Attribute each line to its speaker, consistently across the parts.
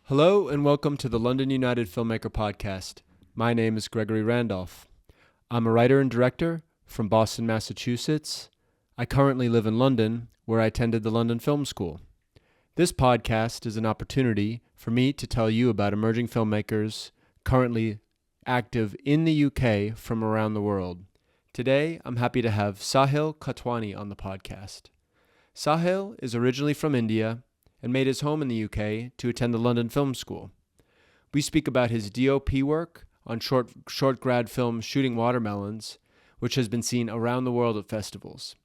Speaker 1: Hello and welcome to the London United Filmmaker Podcast. My name is Gregory Randolph. I'm a writer and director from Boston, Massachusetts. I currently live in London, where I attended the London Film School. This podcast is an opportunity for me to tell you about emerging filmmakers currently active in the UK from around the world. Today, I'm happy to have Sahil Kotwani on the podcast. Sahil is originally from India and made his home in the UK to attend the London Film School. We speak about his DOP work on short grad film Shooting Watermelons, which has been seen around the world at festivals.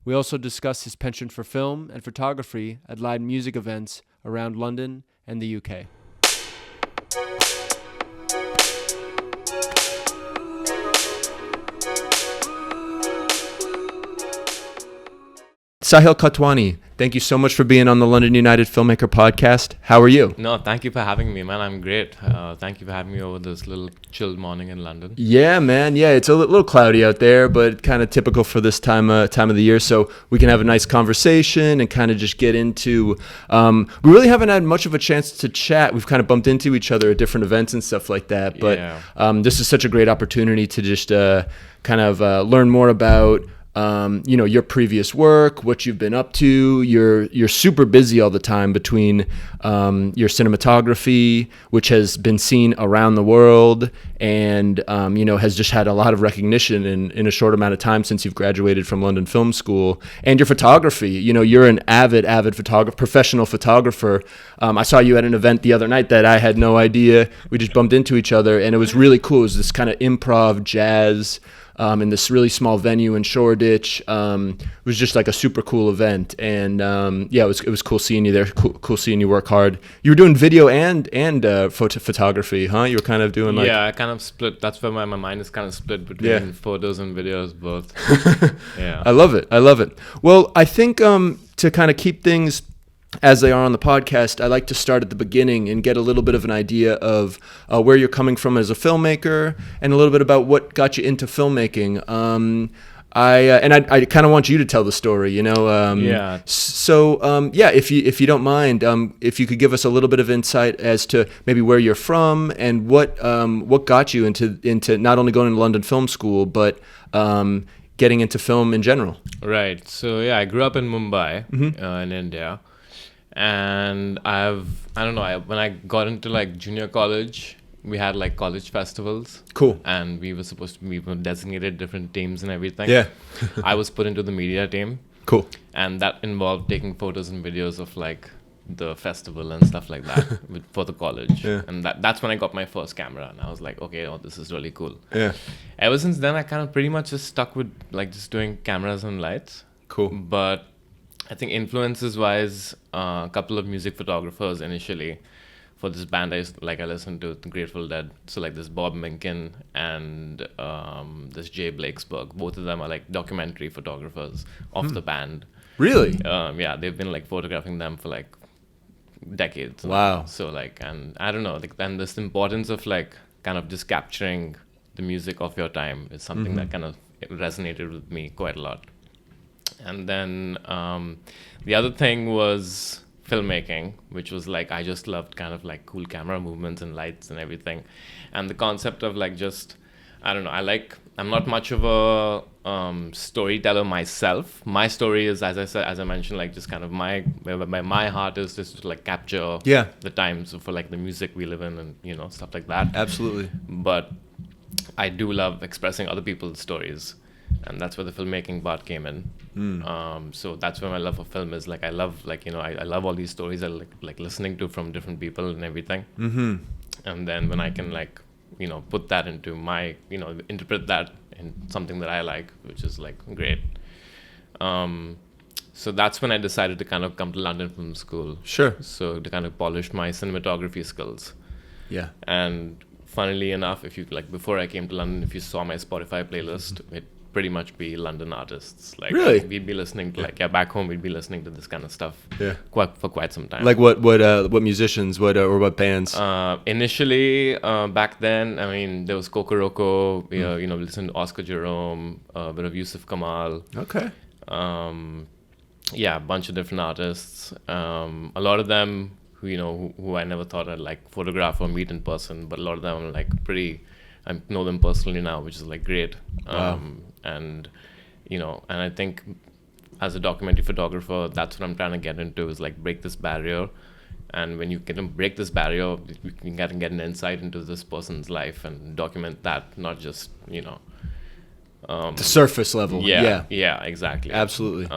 Speaker 1: We also discuss his penchant for film and photography at live music events around London and the UK. Sahil Kotwani, thank you so much for being on the London United Filmmaker Podcast. How are you?
Speaker 2: No, thank you for having me, man. I'm great. Thank you for having me over this little chilled morning in London.
Speaker 1: Yeah, man. Yeah, it's a little cloudy out there, but kind of typical for this time of the year. So we can have a nice conversation and kind of just get into. We really haven't had much of a chance to chat. We've kind of bumped into each other at different events and stuff like that. But this is such a great opportunity to just kind of learn more about. Your previous work, what you've been up to. You're super busy all the time between your cinematography, which has been seen around the world and, has just had a lot of recognition in a short amount of time since you've graduated from London Film School, and your photography. You're an avid photographer, professional photographer. I saw you at an event the other night that I had no idea. We just bumped into each other and it was really cool. It was this kind of improv jazz in this really small venue in Shoreditch. It was just like a super cool event, and it was cool seeing you there. Cool seeing you work hard. You were doing video and photography, huh? You were kind of doing like
Speaker 2: I kind of split. That's where my mind is kind of split between photos and videos, both. Yeah,
Speaker 1: I love it. Well, I think to kind of keep things as they are on the podcast, I like to start at the beginning and get a little bit of an idea of where you're coming from as a filmmaker and a little bit about what got you into filmmaking. I kind of want you to tell the story, So, if you don't mind, if you could give us a little bit of insight as to maybe where you're from and what got you into not only going to London Film School, but getting into film in general.
Speaker 2: Right. So I grew up in Mumbai, in India. And when I got into like junior college, we had like college festivals.
Speaker 1: Cool.
Speaker 2: And we were designated different teams and everything.
Speaker 1: Yeah.
Speaker 2: I was put into the media team.
Speaker 1: Cool.
Speaker 2: And that involved taking photos and videos of like the festival and stuff like that for the college.
Speaker 1: Yeah.
Speaker 2: And that's when I got my first camera. And I was like, okay, this is really cool.
Speaker 1: Yeah.
Speaker 2: Ever since then, I kind of pretty much just stuck with like just doing cameras and lights.
Speaker 1: Cool.
Speaker 2: But I think influences wise, a couple of music photographers initially for this band I listened to, the Grateful Dead. So like this Bob Minkin and this Jay Blakesberg. Both of them are like documentary photographers of the band.
Speaker 1: Really?
Speaker 2: They've been like photographing them for like decades.
Speaker 1: Wow.
Speaker 2: So like, and I don't know, like, and this importance of like kind of just capturing the music of your time is something that kind of resonated with me quite a lot. And then the other thing was filmmaking, which was like I just loved kind of like cool camera movements and lights and everything. And the concept of like just, I don't know, I'm not much of a storyteller myself. My story is, as I mentioned, like just kind of my heart is just to like capture the times for like the music we live in and stuff like that.
Speaker 1: Absolutely.
Speaker 2: But I do love expressing other people's stories. And that's where the filmmaking part came in. So that's where my love for film is. Like I love all these stories I like listening to from different people and everything. Mm-hmm. And then when I can like put that into my interpret that in something that I like, which is like great. So that's when I decided to kind of come to London Film School.
Speaker 1: Sure.
Speaker 2: So to kind of polish my cinematography skills.
Speaker 1: Yeah.
Speaker 2: And funnily enough, if you like before I came to London, if you saw my Spotify playlist, it pretty much be London artists. Like
Speaker 1: really?
Speaker 2: We'd be listening to back home we'd be listening to this kind of stuff for quite some time.
Speaker 1: Like what musicians, or what bands?
Speaker 2: Initially, back then, I mean, there was Kokoroko, we listened to Oscar Jerome, a bit of Yusuf Kamal.
Speaker 1: Okay.
Speaker 2: A bunch of different artists. A lot of them who I never thought I'd like photograph or meet in person, but a lot of them are like I know them personally now, which is like great.
Speaker 1: Wow.
Speaker 2: And and I think as a documentary photographer, that's what I'm trying to get into, is like break this barrier. And when you can break this barrier, you can get an insight into this person's life and document that, not just
Speaker 1: The surface level.
Speaker 2: yeah, exactly.
Speaker 1: Absolutely.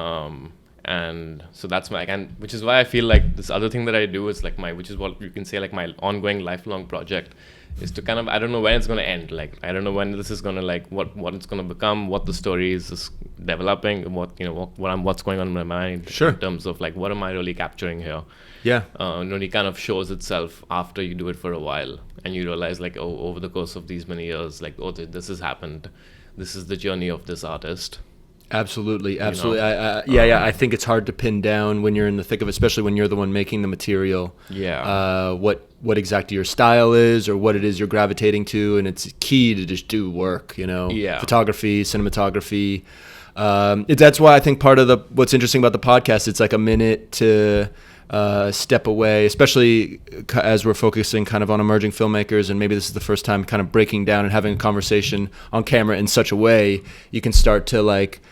Speaker 2: And so that's which is why I feel like this other thing that I do is like which is what you can say like my ongoing lifelong project, is to kind of, I don't know when it's going to end. Like, I don't know when this is going to like, what it's going to become, what the story is developing, what's going on in my mind.
Speaker 1: Sure.
Speaker 2: In terms of like, what am I really capturing here?
Speaker 1: Yeah.
Speaker 2: It only kind of shows itself after you do it for a while, and you realize like, oh, over the course of these many years, like, oh, this has happened. This is the journey of this artist.
Speaker 1: Absolutely. I think it's hard to pin down when you're in the thick of it, especially when you're the one making the material.
Speaker 2: Yeah.
Speaker 1: What exactly your style is, or what it is you're gravitating to, and it's key to just do work.
Speaker 2: Yeah.
Speaker 1: Photography, cinematography. That's why I think part of what's interesting about the podcast, it's like a minute to step away, especially as we're focusing kind of on emerging filmmakers, and maybe this is the first time kind of breaking down and having a conversation on camera in such a way you can start to like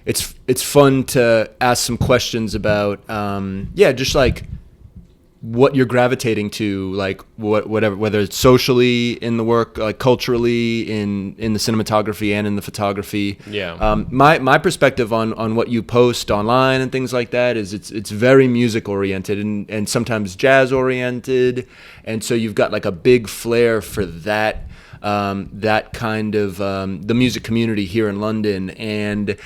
Speaker 1: it's fun to ask some questions about just like what you're gravitating to, like whatever, whether it's socially in the work, like culturally in the cinematography and in the photography.
Speaker 2: Yeah.
Speaker 1: My perspective on what you post online and things like that is it's very music oriented and sometimes jazz oriented, and so you've got like a big flair for that kind of the music community here in London,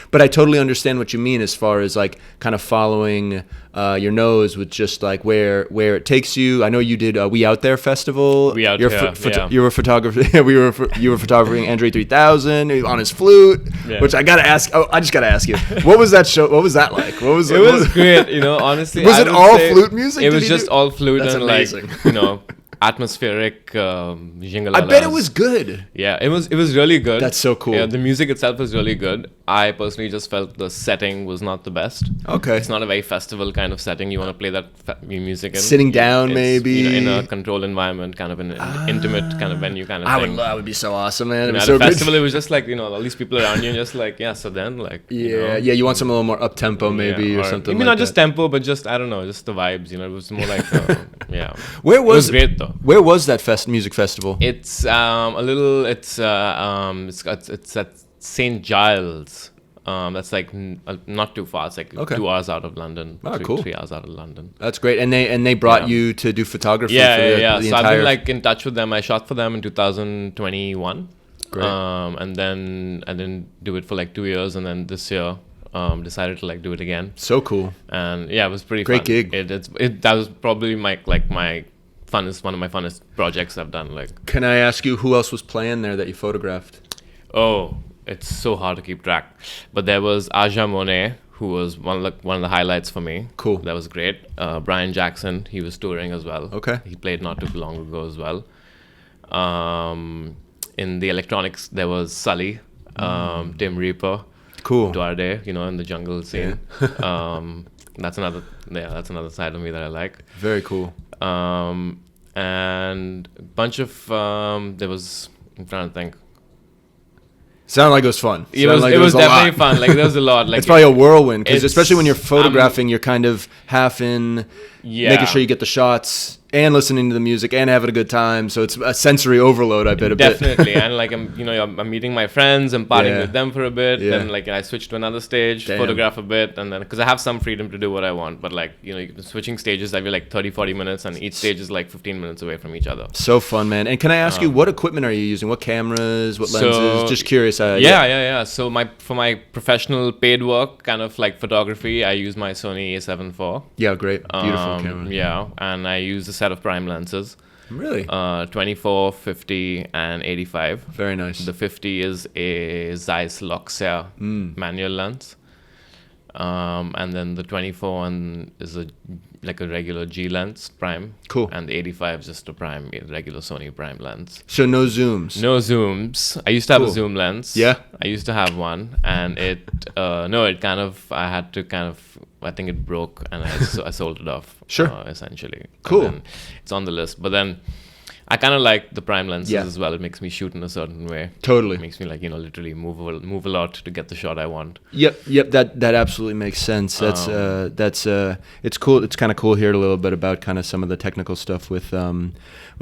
Speaker 1: but I totally understand what you mean as far as like kind of following your nose with just like where it takes you. I know you did We Out There Festival.
Speaker 2: We Out There, yeah.
Speaker 1: You were photography. You were photographing Andre 3000 on his flute, which I just gotta ask you, what was that show? What was that like? It
Speaker 2: was great. Honestly,
Speaker 1: was it all flute music?
Speaker 2: It was just all flute.
Speaker 1: That's
Speaker 2: and
Speaker 1: amazing.
Speaker 2: like atmospheric jingalalas.
Speaker 1: I bet it was good.
Speaker 2: Yeah, it was really good.
Speaker 1: That's so cool.
Speaker 2: Yeah, the music itself was really good. I personally just felt the setting was not the best.
Speaker 1: Okay.
Speaker 2: It's not a very festival kind of setting. You want to play that music in.
Speaker 1: Sitting down, maybe.
Speaker 2: In a controlled environment, kind of an intimate kind of venue kind of thing.
Speaker 1: That would be so awesome, man. It was
Speaker 2: At
Speaker 1: so
Speaker 2: a festival,
Speaker 1: good.
Speaker 2: it was just like, all these people around you, and just like, so then, like,
Speaker 1: you want some a little more up tempo, maybe, or something.
Speaker 2: Maybe
Speaker 1: like
Speaker 2: not just
Speaker 1: that.
Speaker 2: tempo, but just, I don't know, just the vibes. It was more like, yeah. It was great though.
Speaker 1: Where was that music festival?
Speaker 2: It's it's at St. Giles. That's like not too far. It's like 2 hours out of London.
Speaker 1: Cool.
Speaker 2: 3 hours out of London.
Speaker 1: That's great. And they brought you to do photography.
Speaker 2: Yeah.
Speaker 1: The
Speaker 2: So
Speaker 1: entire...
Speaker 2: I've been like in touch with them. I shot for them in 2021.
Speaker 1: Great.
Speaker 2: And then I didn't do it for like 2 years, and then this year decided to like do it again.
Speaker 1: So cool.
Speaker 2: And yeah, it was pretty
Speaker 1: great
Speaker 2: fun.
Speaker 1: Gig.
Speaker 2: That was probably one of my funnest projects I've done. Like,
Speaker 1: can I ask you who else was playing there that you photographed?
Speaker 2: Oh, it's so hard to keep track. But there was Aja Monet, who was one of the highlights for me.
Speaker 1: Cool.
Speaker 2: That was great. Brian Jackson, he was touring as well.
Speaker 1: Okay.
Speaker 2: He played not too long ago as well. In the electronics, there was Sully, Tim Reaper.
Speaker 1: Cool.
Speaker 2: Duarde, in the jungle scene. Yeah. That's another side of me that I like.
Speaker 1: Very cool.
Speaker 2: And a bunch of I'm trying to think.
Speaker 1: Sounded like it was fun.
Speaker 2: It was definitely fun. Like, there was a lot. Like,
Speaker 1: it's probably a whirlwind, because especially when you're photographing, you're kind of half in, making sure you get the shots and listening to the music and having a good time. So it's a sensory overload, I bet, a bit.
Speaker 2: Definitely. And like, I'm meeting my friends and partying with them for a bit.
Speaker 1: Yeah.
Speaker 2: Then like I switch to another stage, photograph a bit, and then because I have some freedom to do what I want, but like, switching stages every like 30-40 minutes, and each stage is like 15 minutes away from each other.
Speaker 1: So fun, man. And can I ask you, what equipment are you using? What cameras? What lenses? Just curious.
Speaker 2: Yeah. So for my professional paid work, kind of like photography, I use my Sony A7 IV.
Speaker 1: Yeah, great. Beautiful camera.
Speaker 2: Yeah, and I use a set of prime lenses.
Speaker 1: Really?
Speaker 2: 24, 50, and 85.
Speaker 1: Very nice.
Speaker 2: The 50 is a Zeiss Luxia manual lens. And then the 24 is a regular G lens prime.
Speaker 1: Cool.
Speaker 2: And the 85 is just a regular Sony prime lens.
Speaker 1: So no zooms?
Speaker 2: No zooms. I used to have a zoom lens.
Speaker 1: Yeah?
Speaker 2: I used to have one, and I had to kind of I think it broke, and I sold it off.
Speaker 1: Sure.
Speaker 2: Essentially.
Speaker 1: Cool.
Speaker 2: And then it's on the list, but then I kind of like the prime lenses
Speaker 1: Yeah.
Speaker 2: as well. It makes me shoot in a certain way.
Speaker 1: Totally.
Speaker 2: It makes me like, literally move a lot to get the shot I want.
Speaker 1: Yep. That absolutely makes sense. That's it's cool. It's kind of cool here a little bit about kind of some of the technical stuff with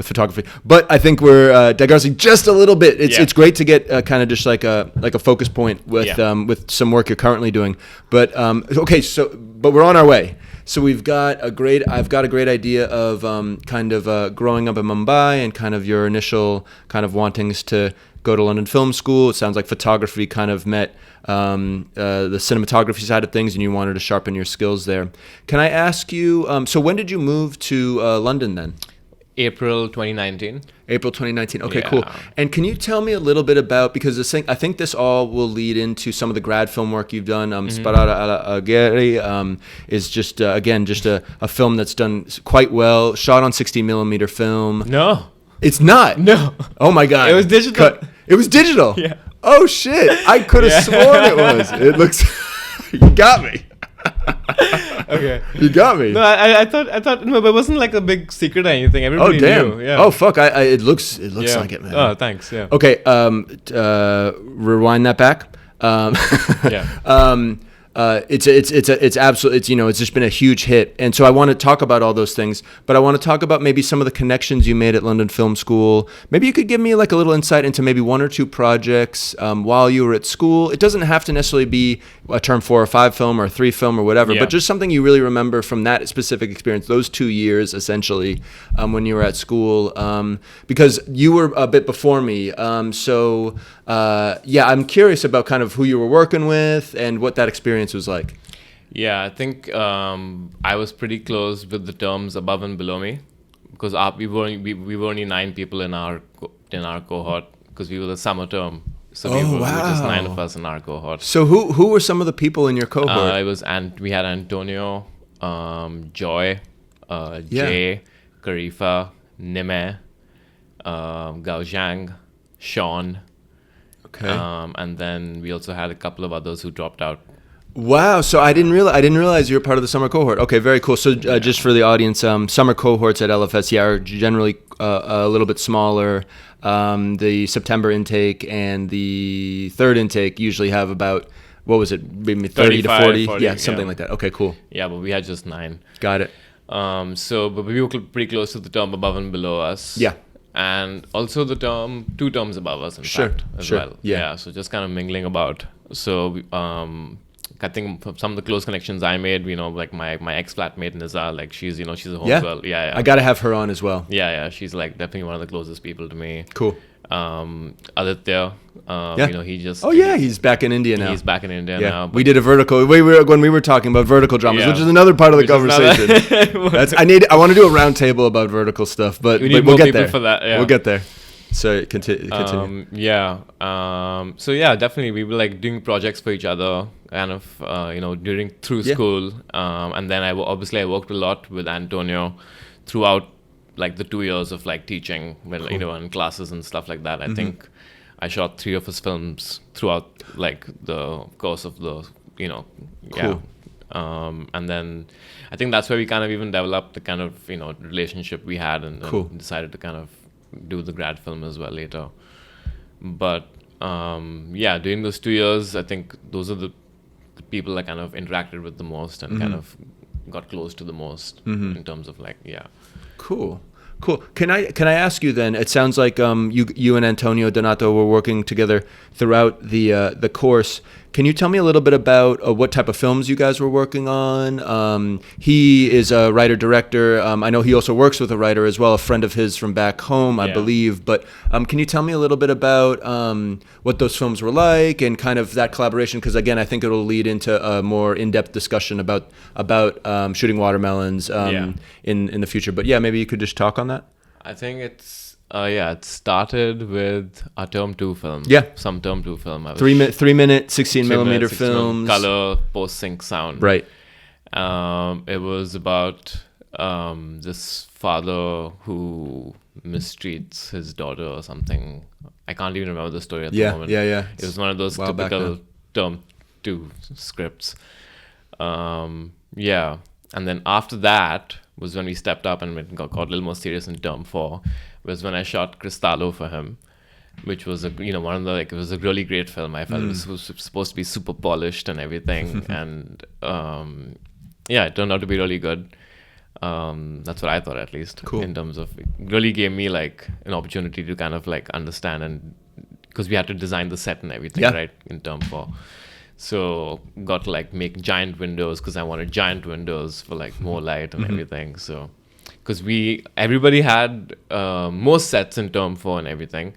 Speaker 1: photography. But I think we're digressing just a little bit. It's great to get kind of just like a focus point with some work you're currently doing. But okay, but we're on our way. So I've got a great idea of kind of growing up in Mumbai and kind of your initial kind of wantings to go to London Film School. It sounds like photography kind of met the cinematography side of things, and you wanted to sharpen your skills there. Can I ask you, so when did you move to London then?
Speaker 2: April 2019.
Speaker 1: April 2019. Okay,
Speaker 2: Yeah.
Speaker 1: cool. And can you tell me a little bit about, because I think this all will lead into some of the grad film work you've done. Sparata alla Agheri is just, again, just a film that's done quite well, shot on 60 millimeter film.
Speaker 2: No.
Speaker 1: It's not?
Speaker 2: No.
Speaker 1: Oh my God.
Speaker 2: It was digital.
Speaker 1: It was digital?
Speaker 2: Yeah.
Speaker 1: Oh shit. I could have sworn it was. It looks, you got me.
Speaker 2: Okay.
Speaker 1: You got me.
Speaker 2: No, I thought no, but it wasn't like a big secret or anything. Everybody
Speaker 1: Oh damn.
Speaker 2: knew. Yeah.
Speaker 1: Oh fuck. It looks like it, man.
Speaker 2: Oh, thanks. Yeah.
Speaker 1: Okay. Rewind that back.
Speaker 2: Yeah.
Speaker 1: It's absolutely, it's just been a huge hit. And so I want to talk about all those things, but I want to talk about maybe some of the connections you made at London Film School. Maybe you could give me like a little insight into maybe one or two projects while you were at school. It doesn't have to necessarily be a term 4 or 5 film or a 3 film or whatever,
Speaker 2: Yeah.
Speaker 1: but just something you really remember from that specific experience, those 2 years essentially when you were at school, because you were a bit before me. I'm curious about kind of who you were working with and what that experience was like.
Speaker 2: Yeah, I think I was pretty close with the terms above and below me, because we were only 9 people in our cohort, because we were the summer term. So we were just 9 of us in our cohort.
Speaker 1: So who were some of the people in your cohort?
Speaker 2: We had Antonio, Joy, Jay, Karifa, Nime, Gao Zhang, Sean.
Speaker 1: Okay.
Speaker 2: And then we also had a couple of others who dropped out.
Speaker 1: Wow. So I didn't realize you were part of the summer cohort. Okay, very cool. So just for the audience, summer cohorts at LFS are generally a little bit smaller. The September intake and the third intake usually have about, what was it, maybe 30 to 40? Yeah, something like that. Okay, cool.
Speaker 2: Yeah, but we had just 9.
Speaker 1: Got it.
Speaker 2: But we were pretty close to the term above and below us.
Speaker 1: Yeah.
Speaker 2: And also the 2 terms above us, in fact, as well.
Speaker 1: Yeah.
Speaker 2: So just kind of mingling about. So I think some of the close connections I made, like my ex-flatmate Niza, like she's a homegirl. Yeah.
Speaker 1: I gotta have her on as well.
Speaker 2: Yeah. She's like definitely one of the closest people to me.
Speaker 1: Cool.
Speaker 2: Aditya, he just...
Speaker 1: Oh yeah, he's back in India now.
Speaker 2: He's back in India now.
Speaker 1: We did a vertical. When we were talking about vertical dramas, which is another part of the conversation. I want to do a round table about vertical stuff, but
Speaker 2: we need
Speaker 1: we'll
Speaker 2: more
Speaker 1: get
Speaker 2: people
Speaker 1: there.
Speaker 2: For that. Yeah.
Speaker 1: We'll get there. So continue.
Speaker 2: So yeah, definitely we were like doing projects for each other, kind of through school, and then I worked a lot with Antonio throughout like the 2 years of like teaching, in classes and stuff like that. I think I shot 3 of his films throughout like the course of the
Speaker 1: Cool.
Speaker 2: And then I think that's where we kind of even developed the kind of relationship we had, and decided to kind of do the grad film as well later. But during those 2 years, I think those are the people I kind of interacted with the most and kind of got close to the most in terms of like,
Speaker 1: Cool. Can I ask you then? It sounds like you and Antonio Donato were working together throughout the course. Can you tell me a little bit about what type of films you guys were working on? He is a writer-director. I know he also works with a writer as well, a friend of his from back home, I believe. But can you tell me a little bit about what those films were like and kind of that collaboration? Because again, I think it'll lead into a more in-depth discussion about shooting watermelons in the future. But maybe you could just talk on that.
Speaker 2: I think it started with a term 2 film.
Speaker 1: Yeah.
Speaker 2: Some term 2 film.
Speaker 1: 3 minute, 16 millimeter films.
Speaker 2: Color, post-sync sound.
Speaker 1: Right.
Speaker 2: It was about this father who mistreats his daughter or something. I can't even remember the story at the moment.
Speaker 1: Yeah.
Speaker 2: It was one of those typical term 2 scripts. Yeah. And then after that was when we stepped up and got a little more serious in term 4, was when I shot Cristallo for him, which was one of the, like, it was a really great film. I felt it was supposed to be super polished and everything. And yeah, it turned out to be really good. That's what I thought, at least.
Speaker 1: Cool.
Speaker 2: In terms of, it really gave me like an opportunity to kind of like understand, and because we had to design the set and everything, right, in term 4. So got to like make giant windows because I wanted giant windows for like more light and everything. So because everybody had most sets in term 4 and everything,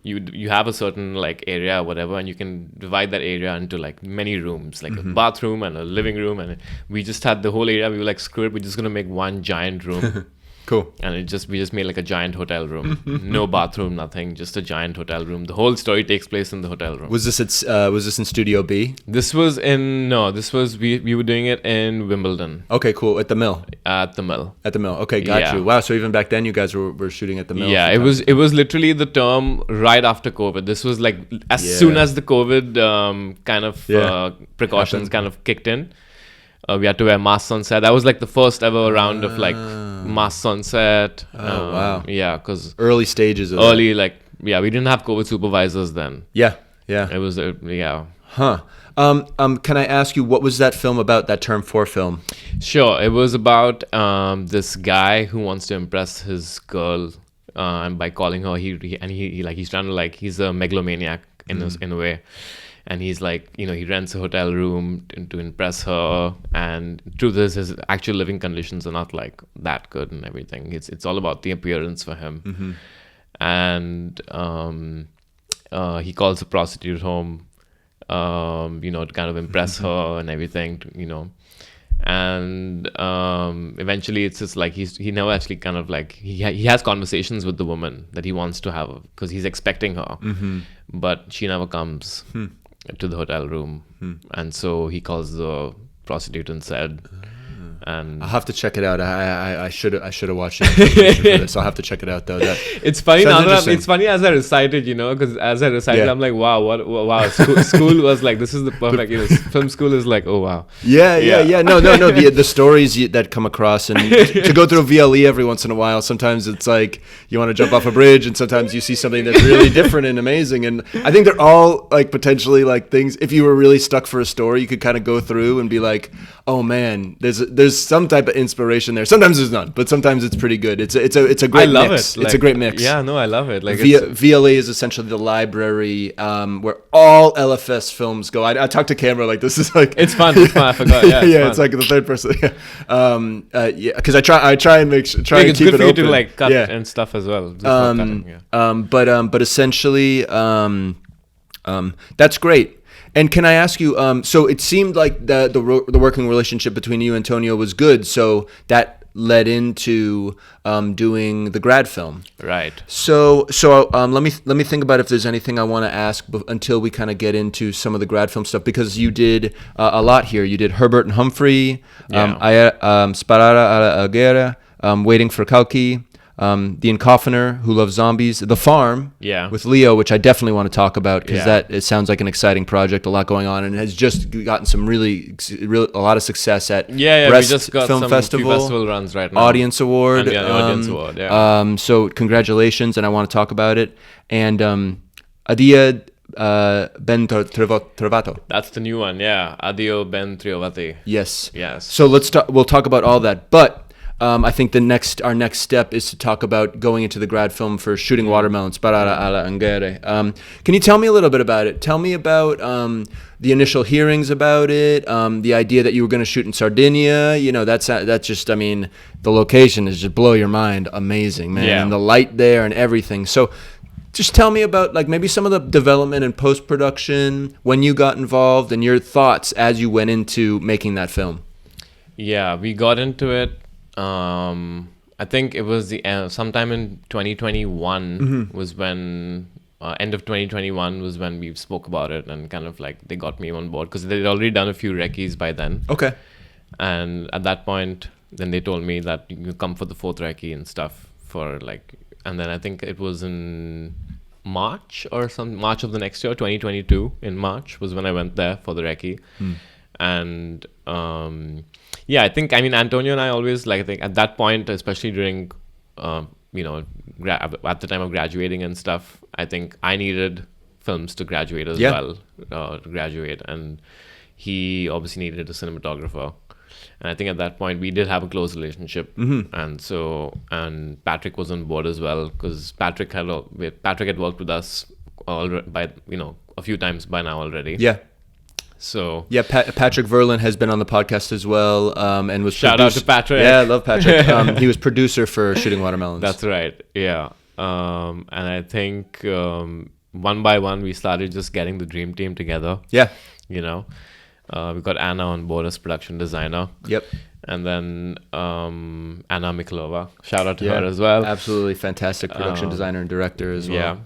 Speaker 2: you have a certain like area or whatever, and you can divide that area into like many rooms, like a bathroom and a living room, and we just had the whole area. We were like, screw it, we're just gonna make one giant room.
Speaker 1: Cool.
Speaker 2: And we just made like a giant hotel room. No bathroom, nothing, just a giant hotel room. The whole story takes place in the hotel room.
Speaker 1: Was this in Studio B?
Speaker 2: This was we were doing it in Wimbledon.
Speaker 1: Okay, cool. At the Mill.
Speaker 2: At the Mill.
Speaker 1: At the Mill. Okay, got you. Wow. So even back then, you guys were shooting at the Mill.
Speaker 2: Yeah, it was literally the term right after COVID. This was like as soon as the COVID kind of precautions kind of kicked in. We had to wear masks on set. That was like the first ever round of like masks on set.
Speaker 1: Oh, wow.
Speaker 2: Yeah, because
Speaker 1: early stages of
Speaker 2: we didn't have COVID supervisors then.
Speaker 1: Yeah.
Speaker 2: It was
Speaker 1: Huh. Can I ask you, what was that film about? That Term 4 film?
Speaker 2: Sure. It was about this guy who wants to impress his girl, and by calling her, he's trying to like, he's a megalomaniac in a way. And he's like, he rents a hotel room to impress her. And truth is, his actual living conditions are not like that good and everything. It's all about the appearance for him. And he calls a prostitute home, to kind of impress her and everything, And eventually, it's just like he never actually kind of like he has conversations with the woman that he wants to have because he's expecting her, but she never comes to the hotel room, and so he calls the prostitute and said, and
Speaker 1: I'll have to check it out. I should have watched it. So I'll have to check it out though.
Speaker 2: It's funny now that it's funny as I recited, because as I recited, I'm like, wow, school was like, this is the perfect. Film school is like, oh wow.
Speaker 1: Yeah. No. The stories that come across, and to go through VLE every once in a while. Sometimes it's like you want to jump off a bridge, and sometimes you see something that's really different and amazing. And I think they're all like potentially like things. If you were really stuck for a story, you could kind of go through and be like, oh man, there's some type of inspiration there. Sometimes there's none, but sometimes it's pretty good. It's a great mix. It's a great mix.
Speaker 2: Yeah, no, I love it. Like
Speaker 1: VLA is essentially the library where all LFS films go. I talk to camera like this is like
Speaker 2: it's fun. I forgot. Yeah,
Speaker 1: it's like the third person. Because I try and keep it open.
Speaker 2: It's good for you to like cut and stuff as well.
Speaker 1: But essentially, that's great. And can I ask you, so it seemed like the working relationship between you and Antonio was good, so that led into doing the grad film.
Speaker 2: Right.
Speaker 1: So let me think about if there's anything I want to ask until we kind of get into some of the grad film stuff, because you did a lot here. You did Herbert and Humphrey, Sparare alla guerra, Waiting for Kalki, The Encoffiner, Who Loves Zombies, The Farm, with Leo, which I definitely want to talk about because it sounds like an exciting project, a lot going on, and has just gotten some really a lot of success at Brest
Speaker 2: we just got
Speaker 1: Film
Speaker 2: some
Speaker 1: Festival
Speaker 2: runs right now.
Speaker 1: Audience Award.
Speaker 2: And Audience Award,
Speaker 1: so congratulations, and I want to talk about it. And Adia Ben Trovato.
Speaker 2: That's the new one, Adio Ben Trovati.
Speaker 1: Yes.
Speaker 2: Yes.
Speaker 1: So we'll talk about all that, but I think our next step is to talk about going into the grad film for Shooting Watermelon, Sparare alla Angere. Can you tell me a little bit about it? Tell me about the initial hearings about it, the idea that you were going to shoot in Sardinia. That's just, the location is just blow your mind, amazing, man. And the light there and everything. So just tell me about like maybe some of the development and post-production, when you got involved, and your thoughts as you went into making that film.
Speaker 2: Yeah, we got into it. I think it was sometime in 2021 was when end of 2021 was when we spoke about it, and kind of like they got me on board because they'd already done a few recce's by then. Okay. And at that point, then they told me that you come for the fourth recce and stuff and then I think it was in March of the next year, 2022 in March was when I went there for the recce. And Yeah, I think, I mean, Antonio and I always, like, I think at that point, especially during, you know, at the time of graduating and stuff, I think I needed films to graduate as well, to graduate. And he obviously needed a cinematographer. And I think at that point we did have a close relationship. And Patrick was on board as well, because Patrick had worked with us a few times by now already.
Speaker 1: Yeah.
Speaker 2: So
Speaker 1: yeah, Patrick Verlin has been on the podcast as well, and was
Speaker 2: shout out to Patrick.
Speaker 1: Yeah, I love Patrick. He was producer for Shooting Watermelons.
Speaker 2: That's right. Yeah, and I think one by one we started just getting the dream team together.
Speaker 1: Yeah,
Speaker 2: we got Anna on board as production designer.
Speaker 1: Yep.
Speaker 2: And then Anna Miklova, shout out to her as well.
Speaker 1: Absolutely fantastic production designer and director as well.
Speaker 2: Yeah.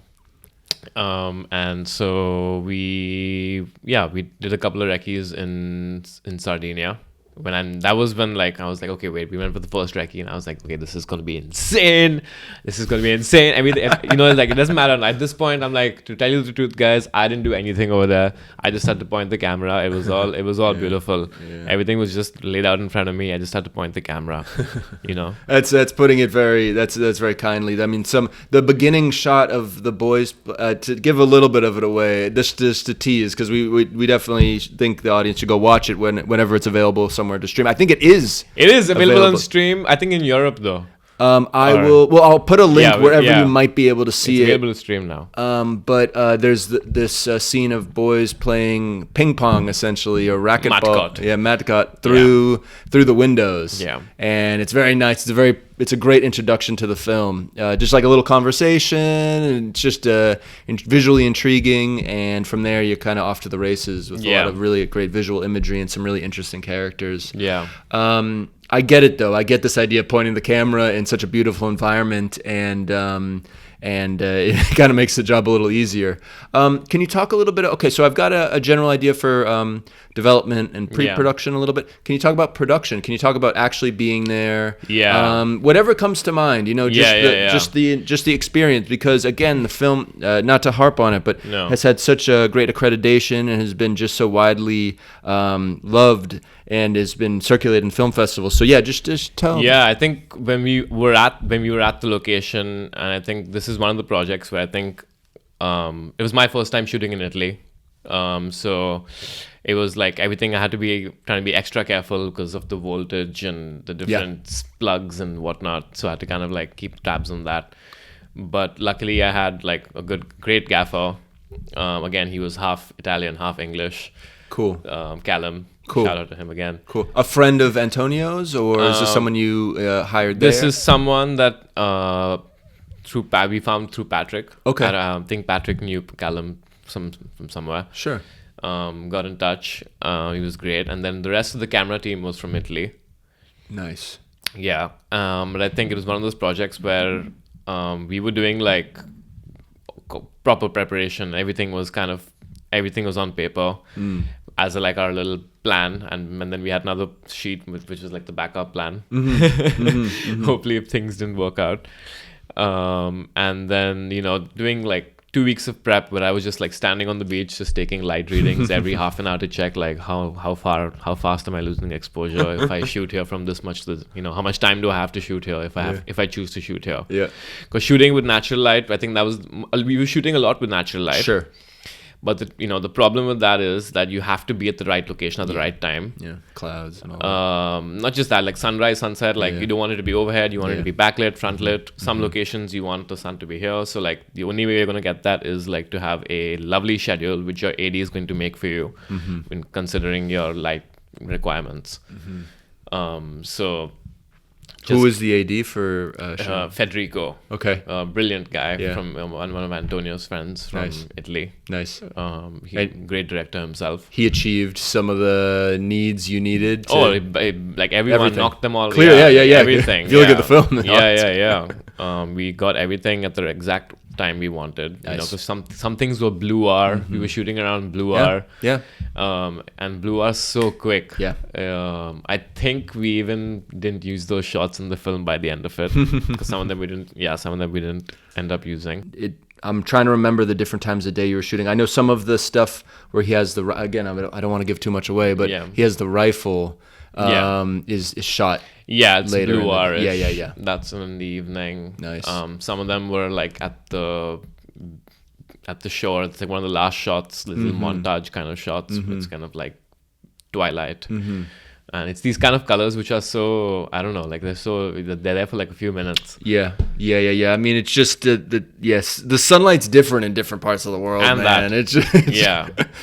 Speaker 2: And so we did a couple of recce's in Sardinia. That was when, like, I was like, okay, wait, we went for the first recce, and I was like, okay, this is gonna be insane. I mean, like, it doesn't matter at this point. I'm like, to tell you the truth, guys, I didn't do anything over there. I just had to point the camera. It was all beautiful. Yeah. Everything was just laid out in front of me. I just had to point the camera.
Speaker 1: That's putting it that's very kindly. I mean, the beginning shot of the boys, to give a little bit of it away, just to tease, because we definitely think the audience should go watch it whenever it's available somewhere to stream. I think it is.
Speaker 2: It is available on stream. I think in Europe though.
Speaker 1: I'll put a link wherever you might be able to see
Speaker 2: it's available to stream now.
Speaker 1: But there's this scene of boys playing ping pong, essentially, or racquetball. Matcott through the windows.
Speaker 2: Yeah.
Speaker 1: And it's very nice. It's a great introduction to the film. Just like a little conversation, and it's just visually intriguing. And from there, you're kind of off to the races with a lot of really great visual imagery and some really interesting characters.
Speaker 2: Yeah.
Speaker 1: I get it though. I get this idea of pointing the camera in such a beautiful environment, and it kind of makes the job a little easier. Can you talk a little bit? Okay, so I've got a general idea for development and pre-production a little bit. Can you talk about production? Can you talk about actually being there?
Speaker 2: Yeah.
Speaker 1: Whatever comes to mind. Just the experience, because again, the film, not to harp on it, but has had such a great accreditation and has been just so widely loved and has been circulated in film festivals. So just tell.
Speaker 2: Yeah, I think when we were at the location, and I think this is one of the projects where I think it was my first time shooting in Italy. So it was like everything I had to be trying to be extra careful because of the voltage and the different plugs and whatnot. So I had to kind of like keep tabs on that. But luckily I had like a great gaffer. Again, he was half Italian, half English.
Speaker 1: Cool.
Speaker 2: Callum.
Speaker 1: Cool.
Speaker 2: Shout out to him again.
Speaker 1: Cool. A friend of Antonio's, or is this someone you hired there?
Speaker 2: This is someone that we found through Patrick.
Speaker 1: Okay.
Speaker 2: I think Patrick knew Callum from somewhere.
Speaker 1: Sure.
Speaker 2: Got in touch. He was great. And then the rest of the camera team was from Italy.
Speaker 1: Nice.
Speaker 2: Yeah. But I think it was one of those projects where we were doing like proper preparation. Everything was on paper as our little plan, and then we had another sheet which was like the backup plan. Hopefully if things didn't work out. And then doing like 2 weeks of prep where I was just like standing on the beach just taking light readings every half an hour to check like how fast am I losing exposure if I shoot here from this much to how much time do I have to shoot here if I choose to shoot here.
Speaker 1: Yeah.
Speaker 2: Because shooting with natural light, I think we were shooting a lot with natural light.
Speaker 1: Sure.
Speaker 2: But the problem with that is that you have to be at the right location at the right time.
Speaker 1: Yeah, clouds and all that.
Speaker 2: Not just that, like sunrise, sunset, you don't want it to be overhead, you want it to be backlit, frontlit. Some locations you want the sun to be here. So like the only way you're going to get that is like to have a lovely schedule which your AD is going to make for you when considering your light requirements. So
Speaker 1: who was the AD for
Speaker 2: Federico?
Speaker 1: Okay.
Speaker 2: Brilliant guy from one of Antonio's friends from Italy.
Speaker 1: Nice.
Speaker 2: Great director himself.
Speaker 1: He achieved some of the needs you needed.
Speaker 2: Like everyone knocked them all.
Speaker 1: Clear, yeah.
Speaker 2: Everything.
Speaker 1: If you look at the film.
Speaker 2: Yeah. We got everything at the exact time we wanted.
Speaker 1: Nice.
Speaker 2: Because some things were Blue R. We were shooting around Blue R.
Speaker 1: Yeah.
Speaker 2: And Blue R so quick.
Speaker 1: Yeah.
Speaker 2: I think we even didn't use those shots in the film by the end of it. Because some of them we didn't end up using.
Speaker 1: I'm trying to remember the different times of day you were shooting. I know some of the stuff where he has I don't want to give too much away, but he has the rifle. is shot.
Speaker 2: Yeah, it's
Speaker 1: later
Speaker 2: blue hour.
Speaker 1: Yeah.
Speaker 2: That's in the evening.
Speaker 1: Nice.
Speaker 2: Some of them were like at the shore. It's like one of the last shots, little montage kind of shots. It's kind of like twilight. And it's these kind of colors which are so, I don't know, like they're there for like a few minutes.
Speaker 1: Yeah. I mean, it's just yes, the sunlight's different in different parts of the world,
Speaker 2: And
Speaker 1: man.
Speaker 2: that-
Speaker 1: It's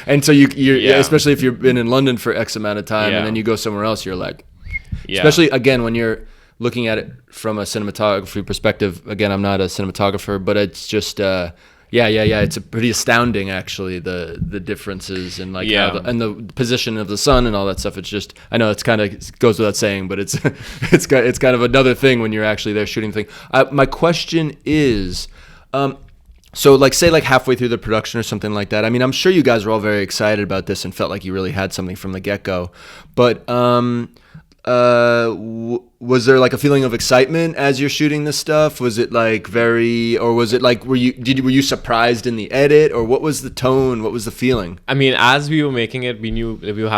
Speaker 1: and so you're
Speaker 2: Yeah.
Speaker 1: especially if you've been in London for X amount of time,
Speaker 2: Yeah.
Speaker 1: and then you go somewhere else, you're like,
Speaker 2: Yeah.
Speaker 1: especially again when you're looking at it from a cinematography perspective. Again, I'm not a cinematographer, but it's just it's a pretty astounding actually, the differences and like how and the position of the sun and all that stuff. It's just, I know it's kind of goes without saying, but it's it's kind of another thing when you're actually there shooting the thing. My question is, so like say like halfway through the production or something like that. I mean, I'm sure you guys were all very excited about this and felt like you really had something from the get-go, but was there like a feeling of excitement as you're shooting this stuff? Was it like or was it like were you surprised in the edit, or what was the tone? What was the feeling?
Speaker 2: I mean, as we were making it, we knew we were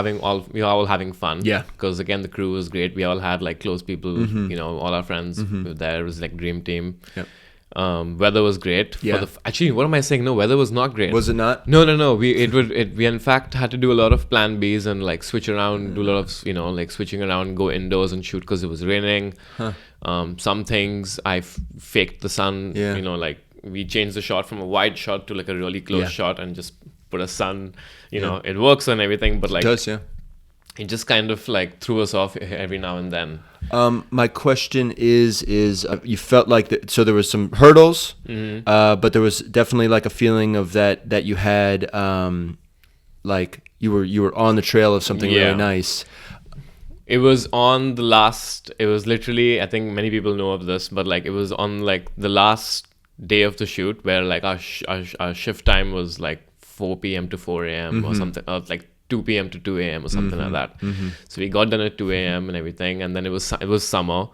Speaker 2: all having fun.
Speaker 1: Yeah.
Speaker 2: Because again, the crew was great. We all had like close people, all our friends were there. It was like dream team.
Speaker 1: Yep.
Speaker 2: Weather was great.
Speaker 1: Yeah.
Speaker 2: Actually, what am I saying? No, weather was not great.
Speaker 1: Was it not?
Speaker 2: No. We in fact had to do a lot of plan Bs and like switch around, do a lot of like switching around, go indoors and shoot because it was raining. Some things I faked the sun.
Speaker 1: Yeah.
Speaker 2: Like we changed the shot from a wide shot to like a really close shot and just put a sun. It works and everything, but like
Speaker 1: It does, yeah.
Speaker 2: it just kind of like threw us off every now and then.
Speaker 1: My question is you felt like so there was some hurdles, but there was definitely like a feeling of that you had, like you were on the trail of something really nice.
Speaker 2: It was on the last. It was literally. I think many people know of this, but like it was on like the last day of the shoot where like our shift time was like 4 p.m. to 4 a.m. or something, or like 2 p.m. to 2 a.m. or something like that. So we got done at 2 a.m. and everything, and then it was summer,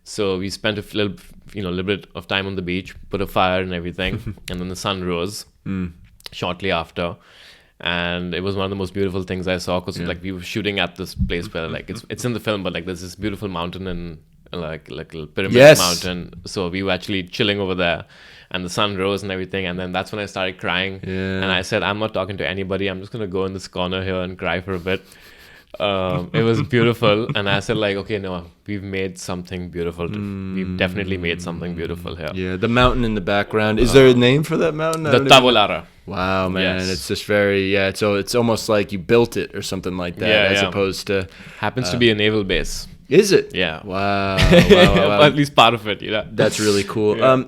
Speaker 2: so we spent a little bit of time on the beach, put a fire and everything, and then the sun rose shortly after, and it was one of the most beautiful things I saw because like we were shooting at this place where like it's in the film, but like there's this beautiful mountain and like a pyramid mountain, so we were actually chilling over there. And the sun rose and everything, and then that's when I started crying. And I said, I'm not talking to anybody. I'm just gonna go in this corner here and cry for a bit. It was beautiful, and I said like, okay, no, we've made something beautiful. We've definitely made something beautiful here.
Speaker 1: Yeah, the mountain in the background. Is there a name for that mountain?
Speaker 2: The Tavolara.
Speaker 1: Wow, man,
Speaker 2: Yes.
Speaker 1: it's just very So it's almost like you built it or something like that, as opposed to
Speaker 2: happens to be a naval base.
Speaker 1: Is it?
Speaker 2: Yeah.
Speaker 1: Wow.
Speaker 2: At least part of it,
Speaker 1: That's really cool. No,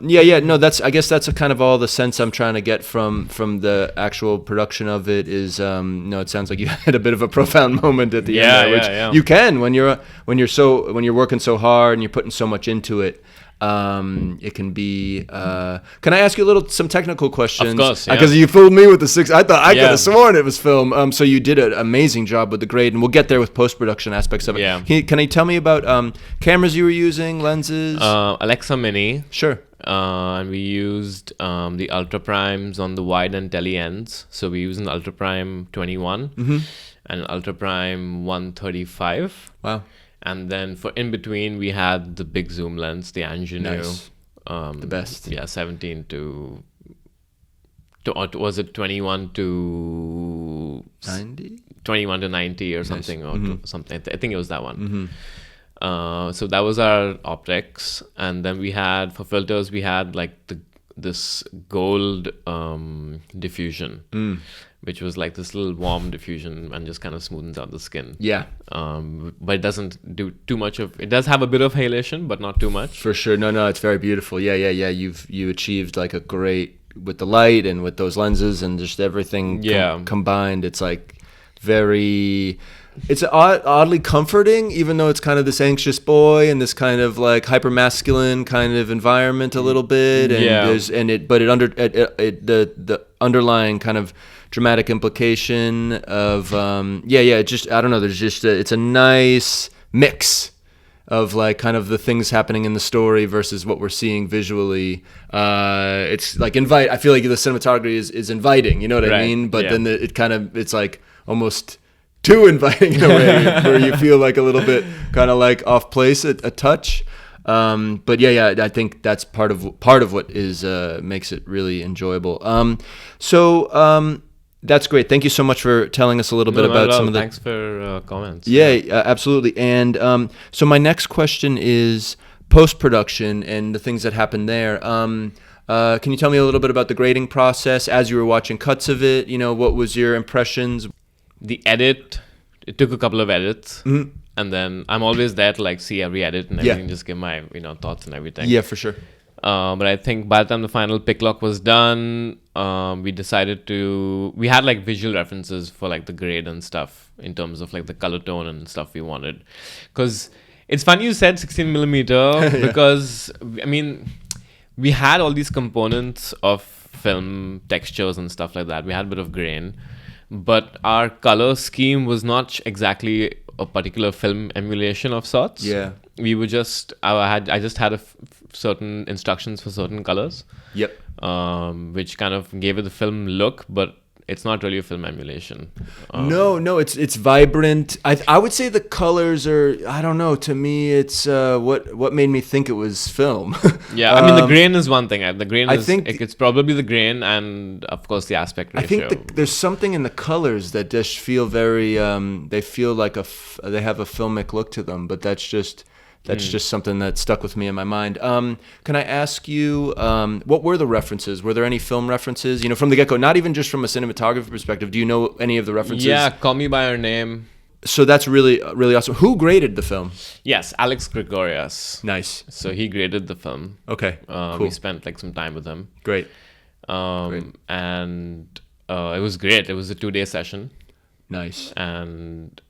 Speaker 1: I guess that's kind of all the sense I'm trying to get from the actual production of it is, it sounds like you had a bit of a profound moment at the end there, which you can when you're working so hard and you're putting so much into it. It can be. Can I ask you some technical questions?
Speaker 2: Of course,
Speaker 1: because you fooled me with the 6. I thought I could have sworn it was film. So you did an amazing job with the grade, and we'll get there with post-production aspects of it.
Speaker 2: Yeah.
Speaker 1: Can you tell me about cameras you were using, lenses?
Speaker 2: Alexa Mini.
Speaker 1: Sure.
Speaker 2: And we used the Ultra Primes on the wide and tele ends. So we used an Ultra Prime 21 and an Ultra Prime 135.
Speaker 1: Wow.
Speaker 2: And then for in between, we had the big zoom lens, the Angenieux.
Speaker 1: Nice. The best.
Speaker 2: Yeah, 17 to or was it 21 to
Speaker 1: 90?
Speaker 2: 21 to 90 or something, or something. I think it was that one. So that was our optics, and then we had for filters we had like this gold diffusion, which was like this little warm diffusion and just kind of smoothens out the skin.
Speaker 1: Yeah.
Speaker 2: But it doesn't do too much of. It does have a bit of halation, but not too much.
Speaker 1: For sure. No, it's very beautiful. Yeah. You achieved like a great with the light and with those lenses and just everything combined. It's like very. It's oddly comforting, even though it's kind of this anxious boy and this kind of like hyper masculine kind of environment a little bit, and the underlying kind of dramatic implication of just I don't know. There's just it's a nice mix of like kind of the things happening in the story versus what we're seeing visually. It's like I feel like the cinematography is inviting. You know what I mean? But then it's like almost too inviting in a way, where you feel like a little bit kind of like off place, a touch. But yeah, I think that's part of what is makes it really enjoyable. That's great. Thank you so much for telling us a little bit about some of the.
Speaker 2: Thanks for comments.
Speaker 1: Yeah, absolutely. And so my next question is post-production and the things that happened there. Can you tell me a little bit about the grading process as you were watching cuts of it? What was your impressions?
Speaker 2: The edit, it took a couple of edits.
Speaker 1: Mm-hmm.
Speaker 2: And then I'm always there to like see every edit and everything, just give my thoughts and everything.
Speaker 1: Yeah, for sure.
Speaker 2: But I think by the time the final pick lock was done, we decided we had like visual references for like the grade and stuff in terms of like the color tone and stuff we wanted. Because it's funny you said 16 millimeter because I mean, we had all these components of film textures and stuff like that. We had a bit of grain, but our color scheme was not exactly a particular film emulation of sorts.
Speaker 1: Yeah.
Speaker 2: We were just, I just had certain instructions for certain colors.
Speaker 1: Yep.
Speaker 2: Which kind of gave it the film look, but it's not really a film emulation.
Speaker 1: No, it's vibrant. I would say the colors are, I don't know, to me it's what made me think it was film.
Speaker 2: Yeah, I mean the grain is one thing. The grain
Speaker 1: I
Speaker 2: is,
Speaker 1: think
Speaker 2: it's probably the grain and of course the aspect ratio.
Speaker 1: I think there's something in the colors that just feel very they feel like they have a filmic look to them, but that's just something that stuck with me in my mind. Can I ask you, what were the references? Were there any film references? From the get-go, not even just from a cinematography perspective. Do you know any of the references?
Speaker 2: Yeah, Call Me By Your Name.
Speaker 1: So that's really, really awesome. Who graded the film?
Speaker 2: Yes, Alex Gregorius.
Speaker 1: Nice.
Speaker 2: So he graded the film.
Speaker 1: Okay, cool.
Speaker 2: We spent like some time with him.
Speaker 1: Great.
Speaker 2: And it was great. It was a 2-day session.
Speaker 1: Nice.
Speaker 2: And,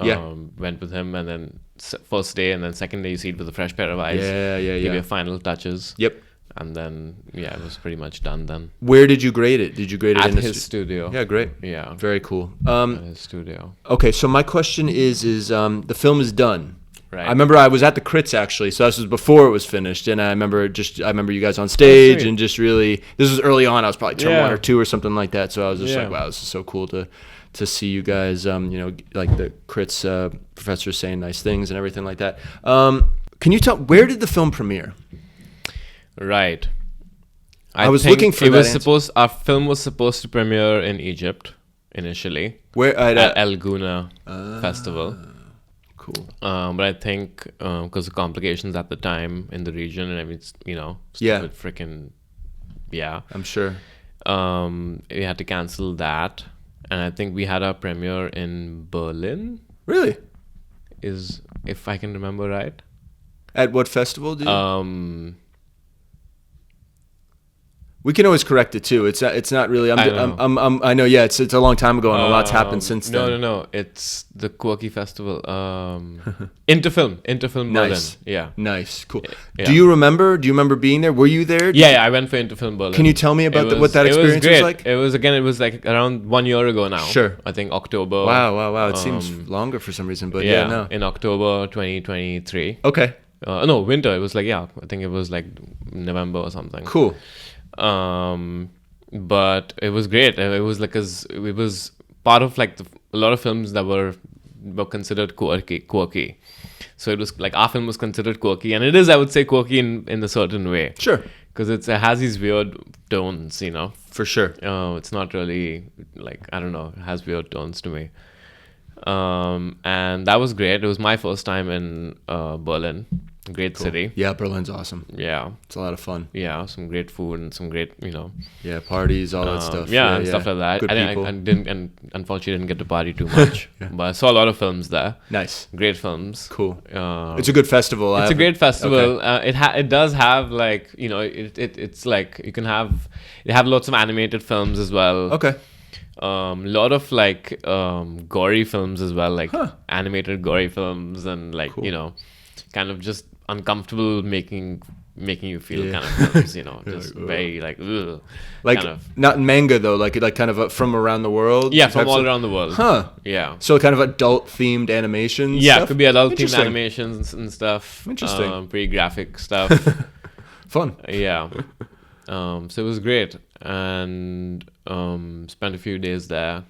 Speaker 1: Yeah.
Speaker 2: went with him, and then first day and then second day you see it with a fresh pair of eyes.
Speaker 1: Yeah.
Speaker 2: Give your final touches.
Speaker 1: Yep.
Speaker 2: And then, it was pretty much done then.
Speaker 1: Where did you grade it? Did you grade it
Speaker 2: At
Speaker 1: in
Speaker 2: his studio.
Speaker 1: Yeah, great.
Speaker 2: Yeah.
Speaker 1: Very cool.
Speaker 2: At his studio.
Speaker 1: Okay, so my question is the film is done.
Speaker 2: Right.
Speaker 1: I remember I was at the crits actually, so this was before it was finished, and I remember you guys on stage and just really, this was early on. I was probably turn 1 or 2 or something like that, so I was just like, wow, this is so cool to see you guys, like the crits professors saying nice things and everything like that. Can you tell, where did the film premiere?
Speaker 2: Right.
Speaker 1: I was looking for
Speaker 2: our film was supposed to premiere in Egypt initially.
Speaker 1: Where
Speaker 2: at El Guna Festival.
Speaker 1: Cool.
Speaker 2: But I think because of complications at the time in the region and everything, freaking,
Speaker 1: I'm sure.
Speaker 2: We had to cancel that. And I think we had our premiere in Berlin.
Speaker 1: Really?
Speaker 2: If I can remember right.
Speaker 1: At what festival did you? We can always correct it too. It's not really. I know. Yeah, it's a long time ago, and a lot's happened since then.
Speaker 2: No. It's the Quirky Festival. Interfilm Berlin.
Speaker 1: Nice.
Speaker 2: Yeah.
Speaker 1: Nice. Cool.
Speaker 2: Yeah.
Speaker 1: Do you remember Being there? Were you there?
Speaker 2: Yeah. I went for Interfilm Berlin.
Speaker 1: Can you tell me about what that experience was like?
Speaker 2: It was like around 1 year ago now.
Speaker 1: Sure.
Speaker 2: I think October.
Speaker 1: Wow. It seems longer for some reason, but no.
Speaker 2: In October 2023.
Speaker 1: Okay.
Speaker 2: No, winter. It was like I think it was like November or something.
Speaker 1: Cool.
Speaker 2: But it was great. It was like it was part of like a lot of films that were considered quirky. So it was like our film was considered quirky, and it is, I would say, quirky in a certain way.
Speaker 1: Sure.
Speaker 2: Because it has these weird tones,
Speaker 1: For sure.
Speaker 2: It's not really like, I don't know, it has weird tones to me. And that was great. It was my first time in Berlin. Great city.
Speaker 1: Yeah, Berlin's awesome.
Speaker 2: Yeah.
Speaker 1: It's a lot of fun.
Speaker 2: Yeah, some great food and some great,
Speaker 1: Yeah, parties, all that stuff.
Speaker 2: Yeah, and stuff like that.
Speaker 1: Good people.
Speaker 2: I didn't, and unfortunately didn't get to party too much. But I saw a lot of films there.
Speaker 1: Nice.
Speaker 2: Great films.
Speaker 1: Cool. It's a good festival.
Speaker 2: It's a great festival.
Speaker 1: Okay.
Speaker 2: It does have like, it's like you can have, they have lots of animated films as well.
Speaker 1: Okay.
Speaker 2: Lot of like gory films as well, like animated gory films, and like kind of just uncomfortable making you feel kind of films, just very like ugh,
Speaker 1: like
Speaker 2: kind of.
Speaker 1: Not manga though, like kind of from around the world.
Speaker 2: Yeah, from all around the world. Yeah.
Speaker 1: So kind of adult themed animations.
Speaker 2: Yeah, stuff? It could be adult themed animations and stuff.
Speaker 1: Interesting.
Speaker 2: Pretty graphic stuff.
Speaker 1: Fun.
Speaker 2: Yeah. So it was great, and spent a few days there,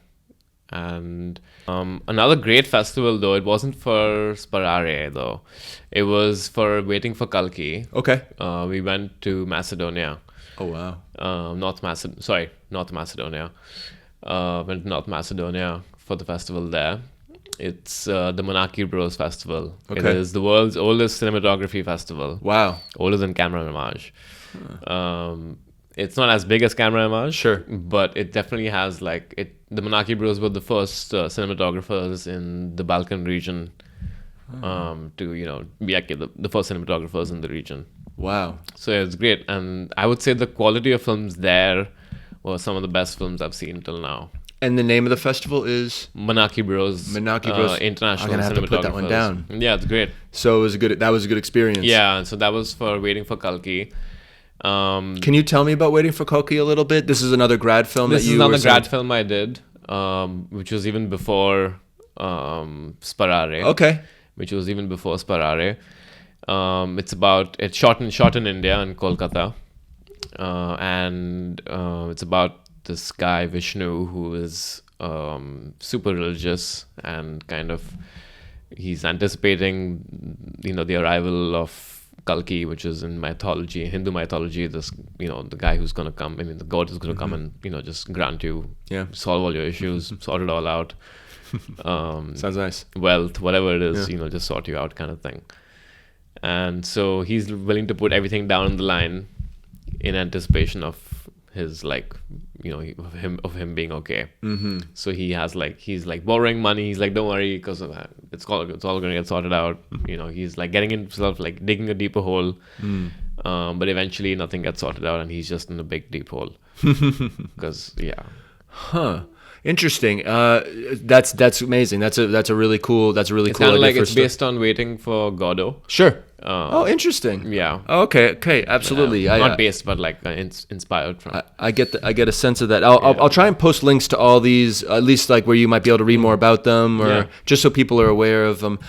Speaker 2: And another great festival, though, it wasn't for Sparare, though. It was for Waiting for Kalki.
Speaker 1: Okay.
Speaker 2: We went to Macedonia.
Speaker 1: Oh, wow.
Speaker 2: North Macedonia. Went to North Macedonia for the festival there. It's the Monarchy Bros Festival. It
Speaker 1: Okay.
Speaker 2: is the world's oldest cinematography festival.
Speaker 1: Wow.
Speaker 2: Older than Camera Image. It's not as big as Camera Image.
Speaker 1: Sure.
Speaker 2: But it definitely has like it. The Monarchy Bros were the first cinematographers in the Balkan region to be like the first cinematographers in the region.
Speaker 1: Wow.
Speaker 2: So yeah, it's great, and I would say the quality of films there were some of the best films I've seen till now.
Speaker 1: And the name of the festival is
Speaker 2: Monarchy Bros. International.
Speaker 1: I'm gonna have to put that one down.
Speaker 2: Yeah, it's great.
Speaker 1: So that was a good experience.
Speaker 2: Yeah, so that was for Waiting for Kalki.
Speaker 1: Can you tell me about Waiting for Kalki a little bit? This is another grad film.
Speaker 2: This is another grad film I did, which was even before Sparare.
Speaker 1: Okay.
Speaker 2: Which was even before Sparare. It's shot in India, in Kolkata, and it's about this guy Vishnu who is super religious, and kind of he's anticipating the arrival of Kalki, which is in Hindu mythology, this the guy who's going to come, the god is going to come and just grant you, solve all your issues, sort it all out.
Speaker 1: Sounds nice.
Speaker 2: Wealth, whatever it is, just sort you out, kind of thing. And so he's willing to put everything down on the line in anticipation of his of him being okay. Mm-hmm. So he's borrowing money. He's like, don't worry, because it's all going to get sorted out. He's like getting himself like digging a deeper hole, but eventually nothing gets sorted out, and he's just in a big deep hole. Because
Speaker 1: Huh. Interesting. That's amazing. That's a really cool. That's a really cool.
Speaker 2: Kind of
Speaker 1: idea
Speaker 2: like
Speaker 1: for
Speaker 2: it's based on Waiting for Godot.
Speaker 1: Sure. Interesting.
Speaker 2: Yeah.
Speaker 1: Oh, okay. Absolutely.
Speaker 2: Not based, but like inspired from.
Speaker 1: I get a sense of that. I'll try and post links to all these, at least like where you might be able to read more about them, or just so people are aware of them.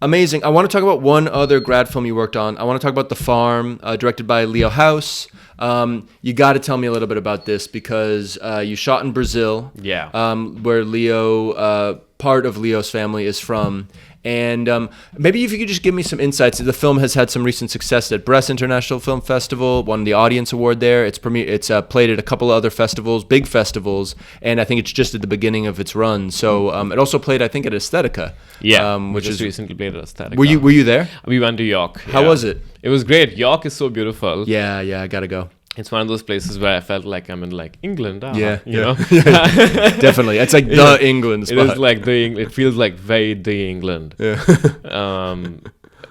Speaker 1: Amazing. I want to talk about one other grad film you worked on. I want to talk about The Farm, directed by Leo House. You got to tell me a little bit about this, because you shot in Brazil, where Leo, part of Leo's family is from. And maybe if you could just give me some insights. The film has had some recent success at Brest International Film Festival, won the Audience Award there. It's played at a couple of other festivals, big festivals, and I think it's just at the beginning of its run. So it also played, I think, at Aesthetica.
Speaker 2: Yeah,
Speaker 1: which is
Speaker 2: recently played at Aesthetica.
Speaker 1: Were you there?
Speaker 2: We went to York.
Speaker 1: How was it?
Speaker 2: It was great. York is so beautiful.
Speaker 1: Yeah, I gotta go.
Speaker 2: It's one of those places where I felt like I'm in like England.
Speaker 1: You know? Definitely. It's like the England spot.
Speaker 2: It is like it feels like very the England.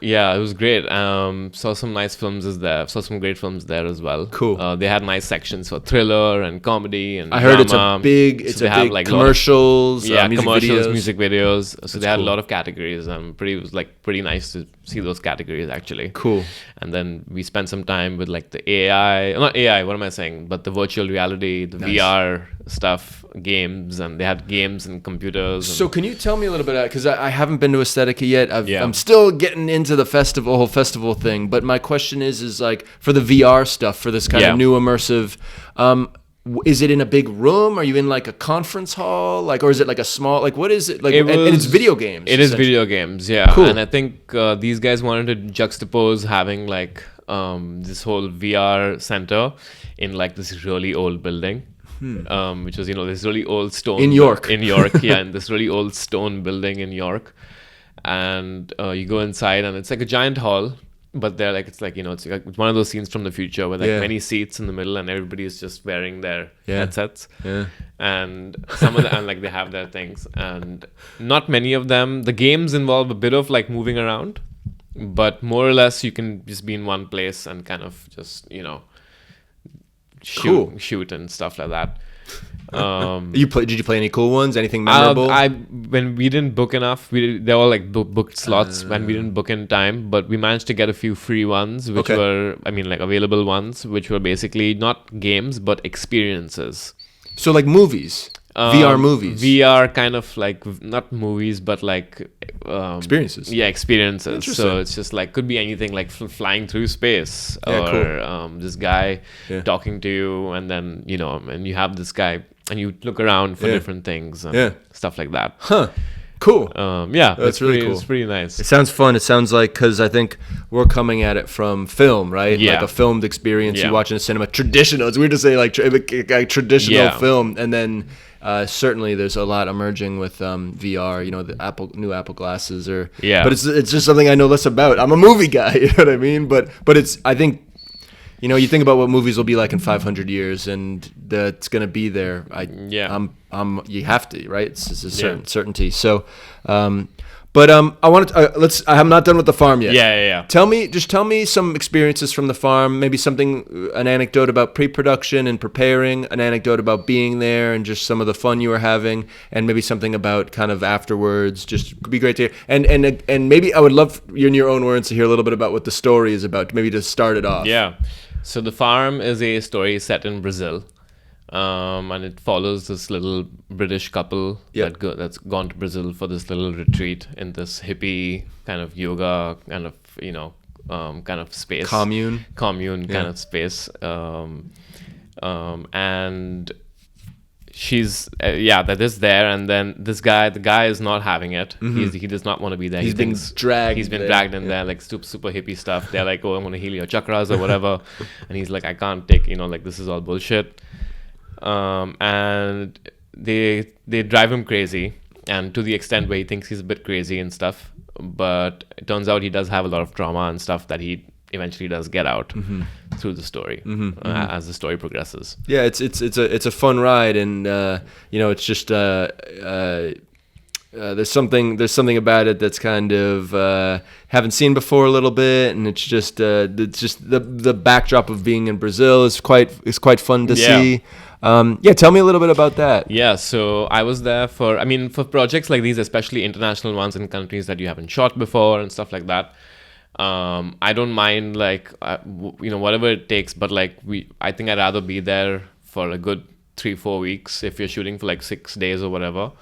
Speaker 2: Yeah. It was great. Saw some nice films there. Saw some great films there as well.
Speaker 1: Cool.
Speaker 2: They had nice sections for thriller and comedy and
Speaker 1: I heard
Speaker 2: drama.
Speaker 1: it's a big like
Speaker 2: commercials,
Speaker 1: music
Speaker 2: commercials,
Speaker 1: videos.
Speaker 2: music videos. So they had
Speaker 1: cool.
Speaker 2: a lot of categories. It was like pretty nice to see those categories actually.
Speaker 1: Cool.
Speaker 2: And then we spent some time with like the not AI, what am I saying? But the virtual reality, the VR stuff, games, and they had games and computers.
Speaker 1: So can you tell me a little bit, because I haven't been to Aesthetica yet. I'm still getting into the whole festival thing. But my question is like for the VR stuff, for this kind of new immersive, is it in a big room? Are you in like a conference hall? Like, or is it like a small, like what is it? Like, and it's video games.
Speaker 2: It is video games, yeah.
Speaker 1: Cool.
Speaker 2: And I think these guys wanted to juxtapose having like this whole VR center in like this really old building. Which was, this really old stone...
Speaker 1: In York.
Speaker 2: In York, yeah, in this really old stone building in York. And you go inside and it's like a giant hall, but they're like, it's like, it's like one of those scenes from the future where like many seats in the middle and everybody is just wearing their headsets. Yeah. And some of them, and like they have their things. And not many of them, the games involve a bit of like moving around, but more or less you can just be in one place and kind of just, shoot and stuff like that.
Speaker 1: Did you play any cool ones? Anything memorable?
Speaker 2: When we didn't book enough, they were like booked slots when we didn't book in time, but we managed to get a few free ones, which were, like available ones, which were basically not games, but experiences.
Speaker 1: So like movies? VR movies?
Speaker 2: VR kind of like, not movies, but like...
Speaker 1: experiences.
Speaker 2: Yeah, experiences. So it's just like, could be anything like flying through space or this guy talking to you, and then, and you have this guy and you look around for
Speaker 1: Yeah.
Speaker 2: different things and
Speaker 1: Yeah.
Speaker 2: stuff like that.
Speaker 1: Huh. Cool.
Speaker 2: Yeah,
Speaker 1: That's really cool.
Speaker 2: It's pretty nice.
Speaker 1: It sounds fun. It sounds like, because I think we're coming at it from film, right?
Speaker 2: Yeah.
Speaker 1: Like a filmed experience.
Speaker 2: Yeah.
Speaker 1: You watch in a cinema. Traditional. It's weird to say like traditional
Speaker 2: Yeah.
Speaker 1: film. And then certainly there's a lot emerging with VR. You know, the new Apple glasses or.
Speaker 2: Yeah.
Speaker 1: But it's just something I know less about. I'm a movie guy. You know what I mean? But it's, I think, you know, you think about what movies will be like in 500 years, and that's gonna be there. You have to, right? It's a certain certainty. So, I wanted to, I'm not done with the farm yet.
Speaker 2: Yeah.
Speaker 1: Tell me some experiences from the farm. Maybe an anecdote about pre-production and preparing, an anecdote about being there, and just some of the fun you were having, and maybe something about kind of afterwards. Just could be great to hear. And maybe I would love you in your own words to hear a little bit about what the story is about. Maybe to start it off.
Speaker 2: Yeah. So the farm is a story set in Brazil, and it follows this little British couple that's gone to Brazil for this little retreat in this hippie kind of yoga kind of kind of space, commune kind of space, and she's that is there, and then the guy is not having it. He does not want to be there. He's been dragged in there, like super hippie stuff. They're like, oh, I'm going to heal your chakras or whatever. And he's like, I can't take, like, this is all bullshit. And they drive him crazy, and to the extent where he thinks he's a bit crazy and stuff. But it turns out he does have a lot of trauma and stuff that he eventually does get out through the story as the story progresses.
Speaker 1: Yeah, it's a fun ride, and it's just there's something about it that's kind of haven't seen before a little bit, and it's just the backdrop of being in Brazil is quite fun to see. Tell me a little bit about that.
Speaker 2: Yeah, so I was there for projects like these, especially international ones in countries that you haven't shot before and stuff like that. I don't mind whatever it takes, but I think I'd rather be there for a good 3-4 weeks. If you're shooting for like 6 days or whatever,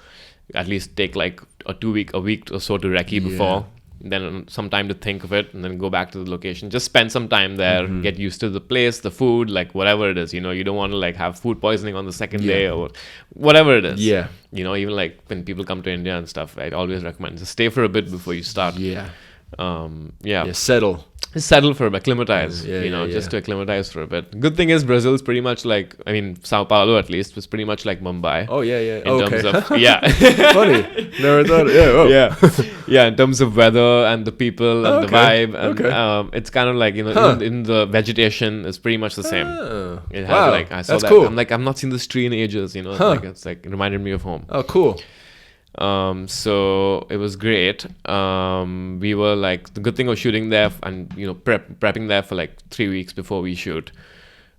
Speaker 2: at least take like a week or so to recce before, then some time to think of it, and then go back to the location. Just spend some time there, get used to the place, the food, like whatever it is. You don't want to like have food poisoning on the second day or whatever it is.
Speaker 1: Yeah.
Speaker 2: Even like when people come to India and stuff, I'd always recommend just stay for a bit before you start. Settle for a bit, acclimatize, just to acclimatize for a bit. Good thing is Brazil is pretty much like, Sao Paulo at least was pretty much like Mumbai.
Speaker 1: Oh yeah.
Speaker 2: In terms of
Speaker 1: funny, never thought.
Speaker 2: In terms of weather and the people and the vibe, and it's kind of like in the vegetation is pretty much the same. It has I saw that. Cool. I'm not seen this tree in ages. It's like it reminded me of home.
Speaker 1: Oh, cool.
Speaker 2: So it was great. We were like, the good thing of shooting there and prepping there for like 3 weeks before we shoot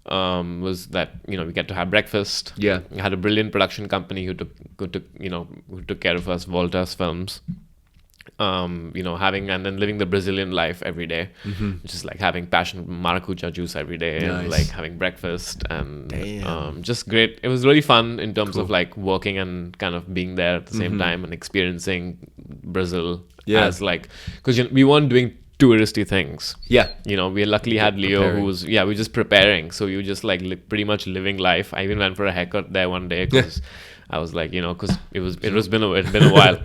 Speaker 2: was that we get to have breakfast.
Speaker 1: Yeah,
Speaker 2: we had a brilliant production company who took care of us, Voltas Films. Having and then living the Brazilian life every day, which is like having passion maracuja juice every day, and like having breakfast, and just great. It was really fun in terms of like working and kind of being there at the same time and experiencing Brazil as like, because we weren't doing touristy things. We luckily had Leo who was we were just preparing, so we were just like pretty much living life. I even went for a haircut there one day because I was like, because it's been a while.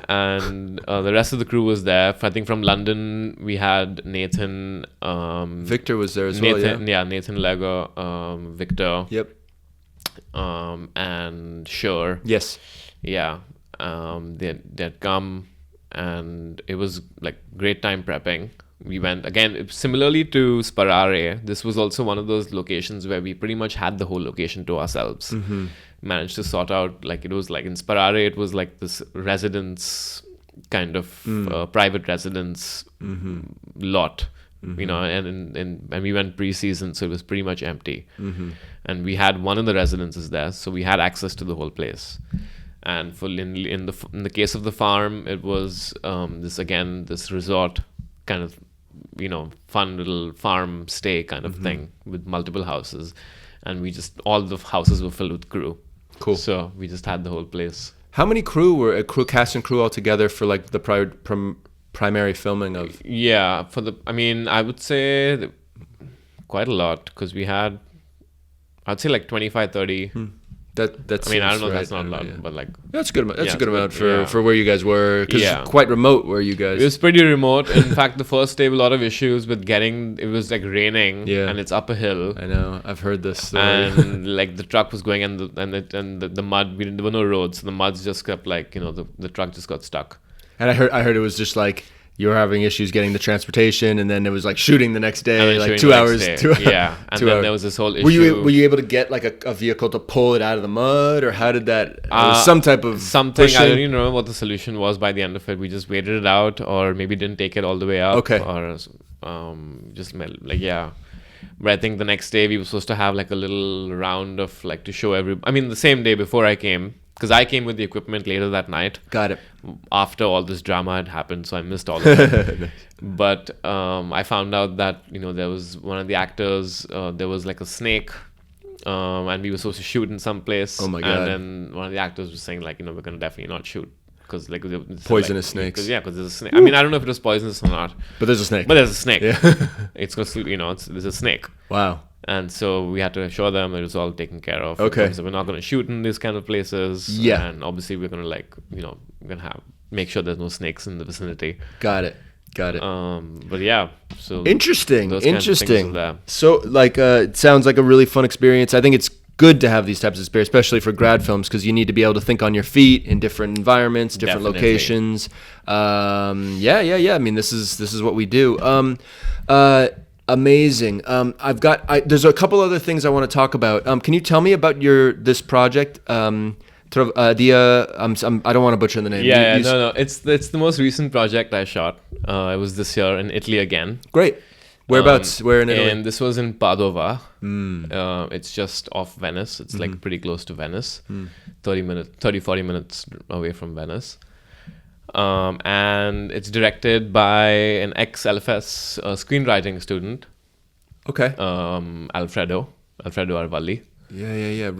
Speaker 2: And the rest of the crew was there. I think from London we had Nathan.
Speaker 1: Victor was there as well.
Speaker 2: Nathan Lego, Victor.
Speaker 1: Yep.
Speaker 2: And Sure.
Speaker 1: Yes.
Speaker 2: Yeah. They'd come, and it was like great time prepping. We went again similarly to Sparare. This was also one of those locations where we pretty much had the whole location to ourselves. Managed to sort out, like, it was like in Sparare, it was like this residence kind of private residence lot, and we went pre-season, so it was pretty much empty. And we had one of the residences there, so we had access to the whole place. And in the case of the farm, it was this resort kind of fun little farm stay kind of thing with multiple houses, and all the houses were filled with crew.
Speaker 1: Cool.
Speaker 2: So we just had the whole place.
Speaker 1: How many cast and crew all together for like the primary filming of?
Speaker 2: Yeah, I would say quite a lot, because we had, I'd say like 25, 30
Speaker 1: That
Speaker 2: I mean, I don't
Speaker 1: seems
Speaker 2: know.
Speaker 1: right.
Speaker 2: That's not
Speaker 1: I
Speaker 2: a
Speaker 1: don't know,
Speaker 2: lot,
Speaker 1: yeah.
Speaker 2: but like
Speaker 1: That's a good amount. That's
Speaker 2: yeah,
Speaker 1: a good
Speaker 2: it's
Speaker 1: amount
Speaker 2: good,
Speaker 1: for where you guys were, because
Speaker 2: Yeah.
Speaker 1: it's quite remote where you guys.
Speaker 2: it was pretty remote. In fact, the first day, a lot of issues with getting. It was like raining,
Speaker 1: Yeah.
Speaker 2: and it's up a hill.
Speaker 1: I know. I've heard this story.
Speaker 2: And like the truck was going, and the mud. There were no roads, so the mud's just kept like the truck just got stuck.
Speaker 1: And I heard it was just like you were having issues getting the transportation, and then it was like shooting the next day,
Speaker 2: And then
Speaker 1: like
Speaker 2: shooting
Speaker 1: 2
Speaker 2: the
Speaker 1: hours.
Speaker 2: next day. Yeah, and
Speaker 1: 2
Speaker 2: then
Speaker 1: hours.
Speaker 2: there was this whole issue.
Speaker 1: Were you able to get like a vehicle to pull it out of the mud, or how did that? It was some type of
Speaker 2: something.
Speaker 1: pushing?
Speaker 2: I don't even know what the solution was by the end of it. We just waited it out, or maybe didn't take it all the way up.
Speaker 1: Okay.
Speaker 2: Or just like yeah. But I think the next day we were supposed to have like a little round of like to show I mean, the same day before I came, because I came with the equipment later that night.
Speaker 1: Got it.
Speaker 2: After all this drama had happened, so I missed all of it. But I found out that there was one of the actors. There was like a snake, and we were supposed to shoot in some place.
Speaker 1: Oh my God.
Speaker 2: And then one of the actors was saying like, we're gonna definitely not shoot because like
Speaker 1: Poisonous snakes.
Speaker 2: Because there's a snake. I mean, I don't know if it was poisonous or not,
Speaker 1: But there's a snake.
Speaker 2: but there's a snake.
Speaker 1: Yeah.
Speaker 2: It's because there's a snake.
Speaker 1: Wow.
Speaker 2: And so we had to assure them it was all taken care of.
Speaker 1: Okay.
Speaker 2: So we're not going to shoot in these kind of places.
Speaker 1: Yeah.
Speaker 2: And obviously we're going to we're going to make sure there's no snakes in the vicinity.
Speaker 1: Got it.
Speaker 2: But yeah, so
Speaker 1: Interesting.
Speaker 2: those kinds of things
Speaker 1: Interesting.
Speaker 2: are there.
Speaker 1: So like, it sounds like a really fun experience. I think it's good to have these types of experiences, especially for grad films, because you need to be able to think on your feet in different environments, different
Speaker 2: Definitely.
Speaker 1: locations. Yeah. I mean, this is what we do. Amazing. There's a couple other things I want to talk about. Can you tell me about this project? I don't want to butcher the name.
Speaker 2: No. It's the most recent project I shot. It was this year in Italy again.
Speaker 1: Great. Whereabouts? Where in Italy?
Speaker 2: And this was in Padova. It's just off Venice. It's like pretty close to Venice. 40 minutes away from Venice. And it's directed by an ex-LFS screenwriting student.
Speaker 1: Okay.
Speaker 2: Alfredo Arvalli.
Speaker 1: Yeah.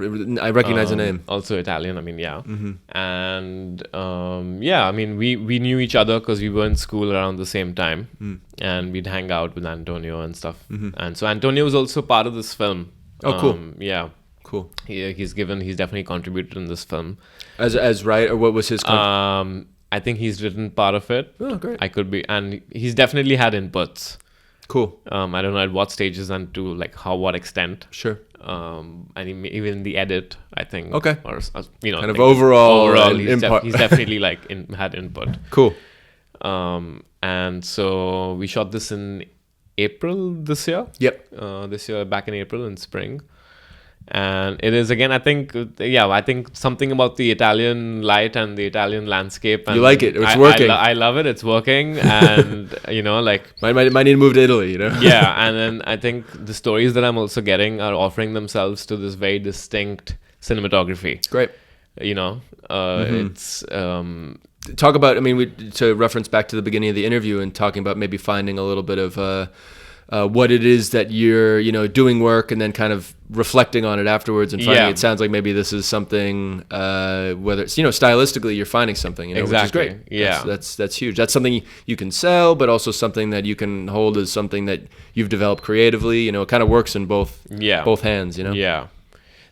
Speaker 1: I recognize the name.
Speaker 2: Also Italian, I mean, yeah. And I mean, we knew each other because we were in school around the same time, and we'd hang out with Antonio and stuff. And so Antonio was also part of this film.
Speaker 1: Oh, cool.
Speaker 2: Yeah.
Speaker 1: Cool.
Speaker 2: He's definitely contributed in this film.
Speaker 1: As right, or what was his?
Speaker 2: I think he's written part of it.
Speaker 1: Oh, great.
Speaker 2: I could be, and he's definitely had inputs.
Speaker 1: Cool.
Speaker 2: I don't know at what stages and to like what extent.
Speaker 1: Sure.
Speaker 2: And even the edit, I think.
Speaker 1: Okay.
Speaker 2: Or
Speaker 1: kind of overall
Speaker 2: he's definitely like had input.
Speaker 1: Cool.
Speaker 2: And so we shot this in April this year.
Speaker 1: Yep.
Speaker 2: This year, back in April in spring. And it is again, I think something about the Italian light and the Italian landscape. And
Speaker 1: you like it? It's working.
Speaker 2: I love it. It's working, and like
Speaker 1: might need to move to Italy.
Speaker 2: Yeah, and then I think the stories that I'm also getting are offering themselves to this very distinct cinematography.
Speaker 1: Great.
Speaker 2: It's
Speaker 1: talk about. I mean, to reference back to the beginning of the interview and talking about maybe finding a little bit of. What it is that you're, doing work and then kind of reflecting on it afterwards and finding. It sounds like maybe this is something, whether it's, stylistically you're finding something,
Speaker 2: exactly.
Speaker 1: Which is great.
Speaker 2: Yeah.
Speaker 1: That's huge. That's something you can sell, but also something that you can hold as something that you've developed creatively. It kind of works in both hands,
Speaker 2: Yeah.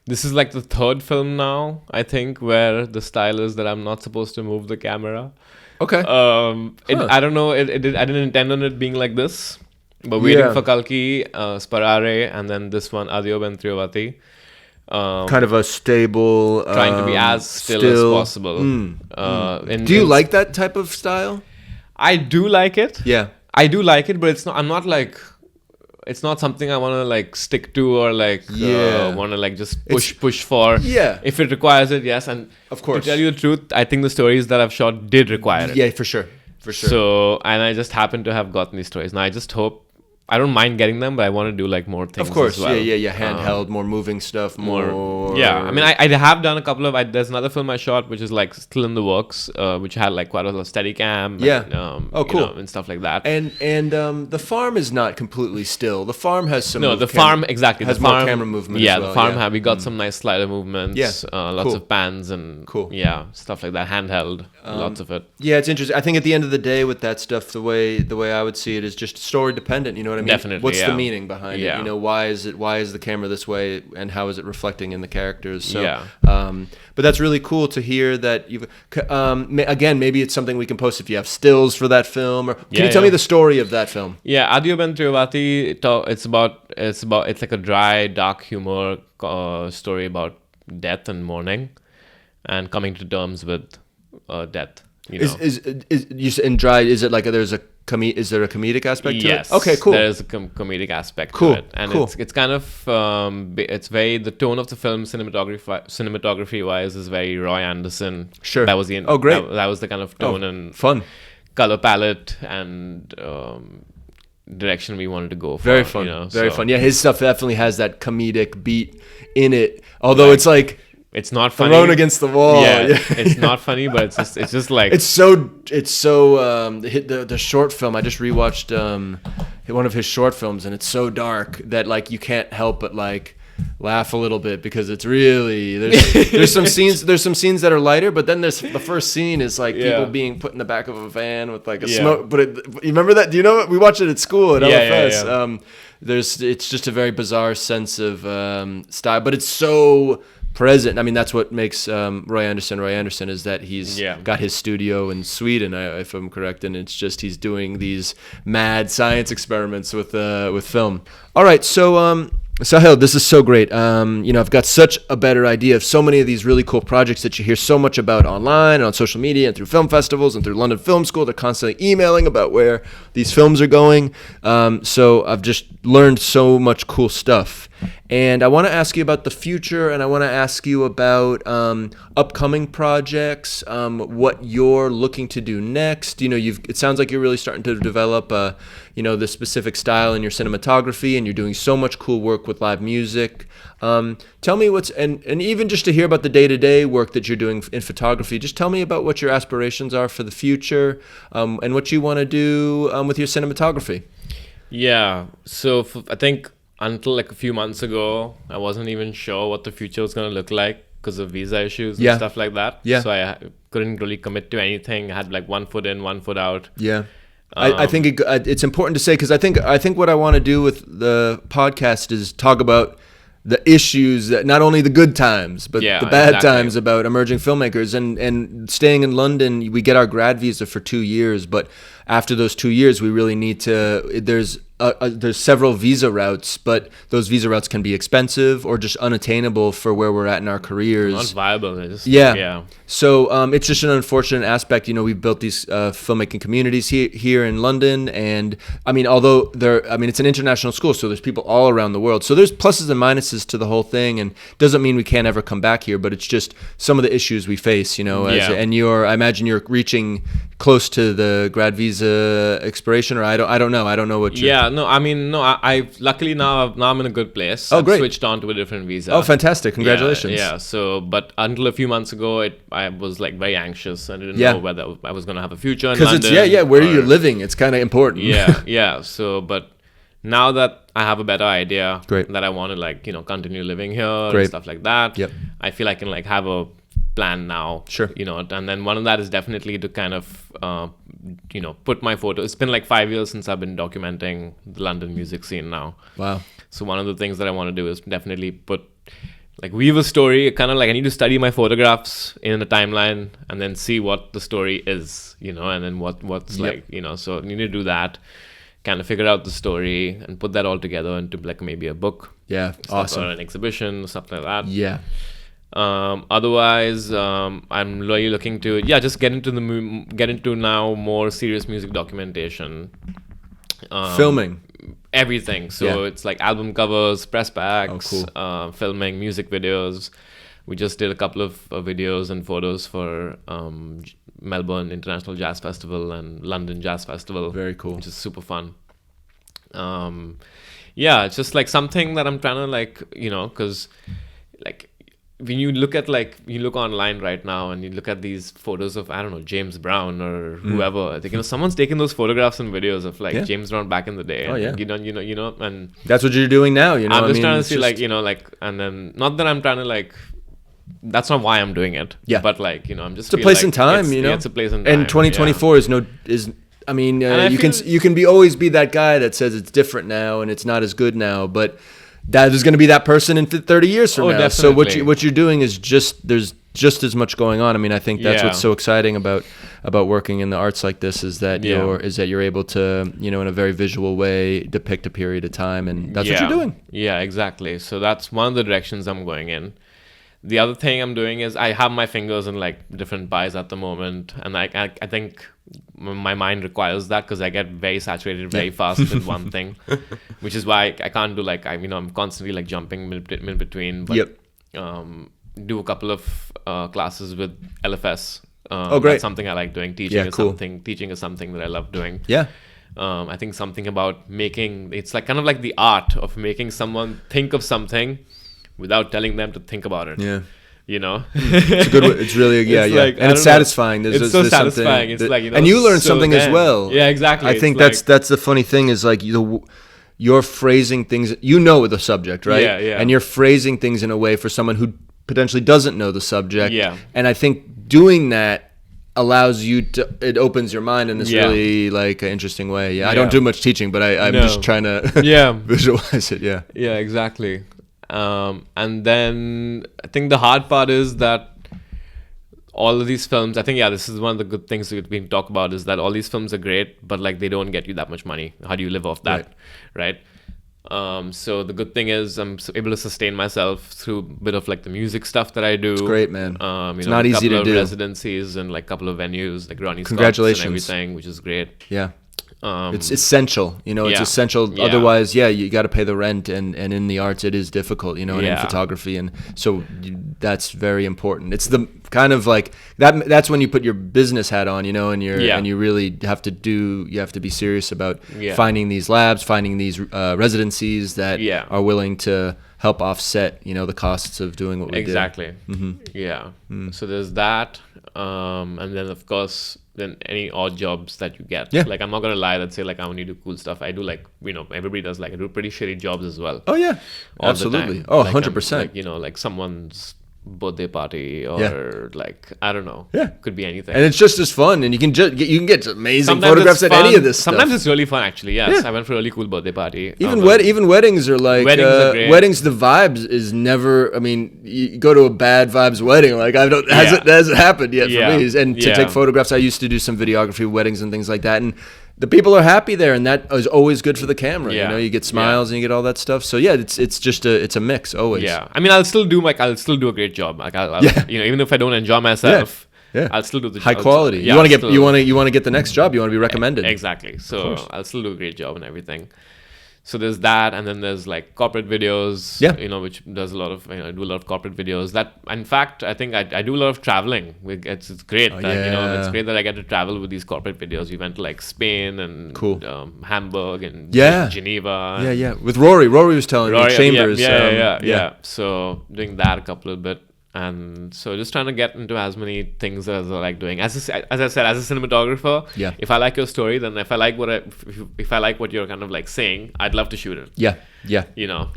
Speaker 2: This is like the third film now, I think, where the style is that I'm not supposed to move the camera.
Speaker 1: Okay.
Speaker 2: I don't know. I didn't intend on it being like this. But Waiting for Kalki, Sparare, and then this one, Adio Ben Triovati.
Speaker 1: Kind of a stable...
Speaker 2: trying to be as still as possible.
Speaker 1: Do you like that type of style?
Speaker 2: I do like it.
Speaker 1: Yeah.
Speaker 2: I do like it, but it's not something I want to like stick to or like want to like just push for.
Speaker 1: Yeah.
Speaker 2: If it requires it, yes. And
Speaker 1: of course,
Speaker 2: to tell you the truth, I think the stories that I've shot did require it.
Speaker 1: Yeah, for sure.
Speaker 2: So, and I just happen to have gotten these stories. Now I just hope, I don't mind getting them, but I want to do like more things.
Speaker 1: Of course,
Speaker 2: as well.
Speaker 1: yeah. Handheld, more moving stuff, more.
Speaker 2: Yeah, I mean, I have done a couple of. There's another film I shot which is like still in the works, which had like quite a lot of Steadicam.
Speaker 1: Yeah.
Speaker 2: And,
Speaker 1: cool.
Speaker 2: And stuff like that.
Speaker 1: And the farm is not completely still. The farm has some.
Speaker 2: No, the farm exactly
Speaker 1: has
Speaker 2: the farm,
Speaker 1: more camera movement.
Speaker 2: Yeah,
Speaker 1: as well.
Speaker 2: the farm we got some nice slider movements.
Speaker 1: Yeah.
Speaker 2: Lots of pans and stuff like that. Handheld, lots of it.
Speaker 1: Yeah, it's interesting. I think at the end of the day, with that stuff, the way I would see it is just story dependent. You know what I mean?
Speaker 2: Definitely,
Speaker 1: What's the
Speaker 2: yeah.
Speaker 1: meaning behind it?
Speaker 2: Yeah.
Speaker 1: You know, why is the camera this way, and how is it reflecting in the characters? So,
Speaker 2: Yeah.
Speaker 1: But that's really cool to hear that you've. Again, maybe it's something we can post if you have stills for that film. Or can you tell me the story of that film?
Speaker 2: Yeah, Adiyo Ben Trivati. It's like a dry, dark humor story about death and mourning, and coming to terms with death. You know.
Speaker 1: Is you in dry? Is it like is there a comedic aspect to
Speaker 2: Yes.
Speaker 1: it? Okay, cool.
Speaker 2: There is a comedic aspect
Speaker 1: Cool,
Speaker 2: to it, and
Speaker 1: cool.
Speaker 2: it's kind of it's very, the tone of the film cinematography wise is very Roy Anderson.
Speaker 1: Sure.
Speaker 2: That was the
Speaker 1: great.
Speaker 2: That was the kind of tone and
Speaker 1: Fun.
Speaker 2: color palette and direction we wanted to go for.
Speaker 1: Very fun.
Speaker 2: You know?
Speaker 1: Very
Speaker 2: So
Speaker 1: fun. Yeah, his stuff definitely has that comedic beat in it. Although it's like
Speaker 2: it's not funny.
Speaker 1: thrown against the wall.
Speaker 2: Yeah, it's not funny, but it's just like
Speaker 1: it's so the short film. I just rewatched one of his short films, and it's so dark that like you can't help but like laugh a little bit, because it's really there's some scenes that are lighter, but then there's the first scene is like people being put in the back of a van with like a smoke. But you remember that? Do you know? We watched it at school at LFS.
Speaker 2: Yeah.
Speaker 1: It's just a very bizarre sense of style, but it's so present. I mean, that's what makes Roy Anderson is that he's got his studio in Sweden, if I'm correct, and it's just he's doing these mad science experiments with film. All right, so Sahil, this is so great. I've got such a better idea of so many of these really cool projects that you hear so much about online and on social media and through film festivals and through London Film School. They're constantly emailing about where these films are going. So I've just learned so much cool stuff. And I want to ask you about the future, and I want to ask you about upcoming projects, what you're looking to do next. It sounds like you're really starting to develop, the specific style in your cinematography, and you're doing so much cool work with live music. Tell me and even just to hear about the day-to-day work that you're doing in photography, just tell me about what your aspirations are for the future, and what you want to do with your cinematography.
Speaker 2: Yeah, so I think until like a few months ago, I wasn't even sure what the future was going to look like because of visa issues and stuff like that.
Speaker 1: Yeah.
Speaker 2: So I couldn't really commit to anything. I had like 1 foot in, 1 foot out.
Speaker 1: Yeah. I think it's important to say, because I think what I want to do with the podcast is talk about the issues, that not only the good times, but the bad times about emerging filmmakers. And staying in London, we get our grad visa for 2 years, but after those 2 years, we really need to, there's several visa routes, but those visa routes can be expensive or just unattainable for where we're at in our careers.
Speaker 2: Not viable.
Speaker 1: So it's just an unfortunate aspect. We've built these filmmaking communities here in London, and I mean, although it's an international school, so there's people all around the world. So there's pluses and minuses to the whole thing, and doesn't mean we can't ever come back here, but it's just some of the issues we face. And I imagine you're reaching close to the grad visa expiration, or I don't know. I don't know what you're...
Speaker 2: I've luckily now I'm in a good place.
Speaker 1: Oh, great.
Speaker 2: I've switched on to a different visa.
Speaker 1: Oh, fantastic. Congratulations.
Speaker 2: Yeah. So, but until a few months ago, I was like very anxious. I didn't know whether I was going to have a future in London.
Speaker 1: Because where you're living, it's kind of important.
Speaker 2: Yeah. So, but now that I have a better idea that I want to continue living here and stuff like that, I feel I can have a plan now.
Speaker 1: Sure.
Speaker 2: And then one of that is definitely to kind of put my photo. It's been 5 years since I've been documenting the London music scene now.
Speaker 1: Wow.
Speaker 2: So one of the things that I want to do is definitely weave a story, kind of I need to study my photographs in a timeline and then see what the story is, and then what's so I need to do that, kind of figure out the story and put that all together into maybe a book.
Speaker 1: Yeah. Awesome.
Speaker 2: Or an exhibition, stuff like that.
Speaker 1: Yeah.
Speaker 2: Otherwise, I'm really looking to just get into now more serious music documentation,
Speaker 1: filming
Speaker 2: everything. So it's album covers, press packs,
Speaker 1: cool.
Speaker 2: Filming music videos. We just did a couple of videos and photos for Melbourne International Jazz Festival and London Jazz Festival.
Speaker 1: Very cool.
Speaker 2: Which is super fun. It's just something that I'm trying to because when you look at you look online right now and you look at these photos of James Brown or whoever, I think someone's taken those photographs and videos of James Brown back in the day.
Speaker 1: Oh yeah.
Speaker 2: And
Speaker 1: that's what you're doing now.
Speaker 2: I'm just trying to see and then not that I'm trying to that's not why I'm doing it.
Speaker 1: Yeah.
Speaker 2: But I'm just.
Speaker 1: It's a place in time.
Speaker 2: It's a place in time.
Speaker 1: And 2024 I mean,
Speaker 2: I
Speaker 1: you can
Speaker 2: feel-
Speaker 1: you can always be that guy that says it's different now and it's not as good now, but that is going to be that person in 30 years from
Speaker 2: Oh,
Speaker 1: now. So
Speaker 2: definitely.
Speaker 1: what you're doing is there's just as much going on. I mean, I think that's
Speaker 2: Yeah.
Speaker 1: what's so exciting about working in the arts like this is that
Speaker 2: Yeah.
Speaker 1: you're able to, in a very visual way depict a period of time, and that's what you're doing.
Speaker 2: Yeah, exactly. So that's one of the directions I'm going in. The other thing I'm doing is I have my fingers in like different pies at the moment, and I think my mind requires that because I get very saturated very fast with one thing, which is why I can't do like I'm constantly like jumping mid between. But,
Speaker 1: Yep.
Speaker 2: do a couple of classes with LFS.
Speaker 1: Oh, great.
Speaker 2: That's something I like doing. Teaching
Speaker 1: Yeah,
Speaker 2: is
Speaker 1: cool.
Speaker 2: something. Teaching is something that I love doing.
Speaker 1: Yeah.
Speaker 2: I think something about making it's like kind of like the art of making someone think of something without telling them to think about it.
Speaker 1: Yeah.
Speaker 2: It's
Speaker 1: a good way. It's really
Speaker 2: It's like, I
Speaker 1: and it's
Speaker 2: don't know.
Speaker 1: satisfying.
Speaker 2: It's so satisfying. It's like,
Speaker 1: and you learn
Speaker 2: so
Speaker 1: something as
Speaker 2: then.
Speaker 1: well.
Speaker 2: Yeah, exactly.
Speaker 1: I
Speaker 2: It's
Speaker 1: think
Speaker 2: like-
Speaker 1: that's the funny thing is like you're phrasing things. The subject, right?
Speaker 2: Yeah, yeah.
Speaker 1: And you're phrasing things in a way for someone who potentially doesn't know the subject.
Speaker 2: Yeah.
Speaker 1: And I think doing that allows you to. It opens your mind in this
Speaker 2: Yeah.
Speaker 1: really like interesting way. Yeah. I
Speaker 2: Yeah.
Speaker 1: don't do much teaching, but I'm
Speaker 2: No.
Speaker 1: just trying to
Speaker 2: Yeah.
Speaker 1: visualize it. Yeah.
Speaker 2: Yeah, exactly. And then I think the hard part is that all of these films, I think, this is one of the good things that we talk about is that all these films are great, but like they don't get you that much money. How do you live off that? Right. So the good thing is I'm able to sustain myself through a bit of like the music stuff that I do. It's
Speaker 1: great, man. It's not
Speaker 2: a
Speaker 1: easy
Speaker 2: couple
Speaker 1: to
Speaker 2: of
Speaker 1: do.
Speaker 2: residencies and like a couple of venues like Ronnie Scott's
Speaker 1: Congratulations.
Speaker 2: and everything, which is great.
Speaker 1: Yeah.
Speaker 2: Um,
Speaker 1: It's essential, it's
Speaker 2: yeah.
Speaker 1: essential.
Speaker 2: Yeah.
Speaker 1: Otherwise, you got to pay the rent, and in the arts, it is difficult, and in
Speaker 2: Yeah.
Speaker 1: photography, and so that's very important. It's the kind of like that. That's when you put your business hat on, and you really have to be serious about
Speaker 2: Yeah.
Speaker 1: finding these labs, finding these residencies that
Speaker 2: Yeah.
Speaker 1: are willing to help offset, the costs of doing what we
Speaker 2: Exactly.
Speaker 1: Mm-hmm.
Speaker 2: Yeah. So there's that, and then of course, then any odd jobs that you get.
Speaker 1: Yeah.
Speaker 2: Like I'm not gonna lie that say like I only do cool stuff. I do like everybody does like I do pretty shitty jobs as well.
Speaker 1: Oh yeah,
Speaker 2: all the
Speaker 1: absolutely.
Speaker 2: time.
Speaker 1: Oh,
Speaker 2: Like,
Speaker 1: 100%.
Speaker 2: Like like someone's birthday party or
Speaker 1: Yeah.
Speaker 2: like I don't know.
Speaker 1: Yeah.
Speaker 2: Could be anything.
Speaker 1: And it's just as fun, and you can get amazing
Speaker 2: Sometimes
Speaker 1: photographs
Speaker 2: it's
Speaker 1: at any
Speaker 2: fun.
Speaker 1: of this stuff.
Speaker 2: Sometimes it's really fun actually. Yes,
Speaker 1: Yeah.
Speaker 2: I went for a really cool birthday party.
Speaker 1: Even weddings are like
Speaker 2: Weddings are great.
Speaker 1: weddings. The vibes is never. I mean, you go to a bad vibes wedding. Like
Speaker 2: Yeah.
Speaker 1: hasn't happened yet
Speaker 2: Yeah.
Speaker 1: for me. And to
Speaker 2: Yeah.
Speaker 1: take photographs, I used to do some videography weddings and things like that. And the people are happy there, and that is always good for the camera.
Speaker 2: Yeah.
Speaker 1: You get smiles and you get all that stuff. So yeah, it's just a mix always.
Speaker 2: Yeah, I mean, I'll still do a great job. Like, I'll
Speaker 1: Yeah.
Speaker 2: even if I don't enjoy myself,
Speaker 1: Yeah.
Speaker 2: I'll still do the
Speaker 1: High
Speaker 2: job.
Speaker 1: quality.
Speaker 2: Yeah,
Speaker 1: you want to
Speaker 2: I'll
Speaker 1: get
Speaker 2: still-
Speaker 1: you want to get the next job. You want to be recommended.
Speaker 2: exactly. So
Speaker 1: course.
Speaker 2: I'll still do a great job and everything. So there's that, and then there's like corporate videos.
Speaker 1: Yeah.
Speaker 2: Which does a lot of I do a lot of corporate videos. That in fact, I think I do a lot of traveling. It's great.
Speaker 1: Oh,
Speaker 2: that,
Speaker 1: yeah.
Speaker 2: it's great that I get to travel with these corporate videos. We went to like Spain and
Speaker 1: Cool.
Speaker 2: Hamburg and
Speaker 1: Yeah.
Speaker 2: Geneva.
Speaker 1: Yeah, yeah. With Rory was telling me Chambers.
Speaker 2: Yeah. So doing that a couple of bit, and so just trying to get into as many things as I like doing. As I said, as a cinematographer,
Speaker 1: Yeah.
Speaker 2: if I like your story, then if I like if I like what you're kind of like saying, I'd love to shoot it.
Speaker 1: Yeah, yeah.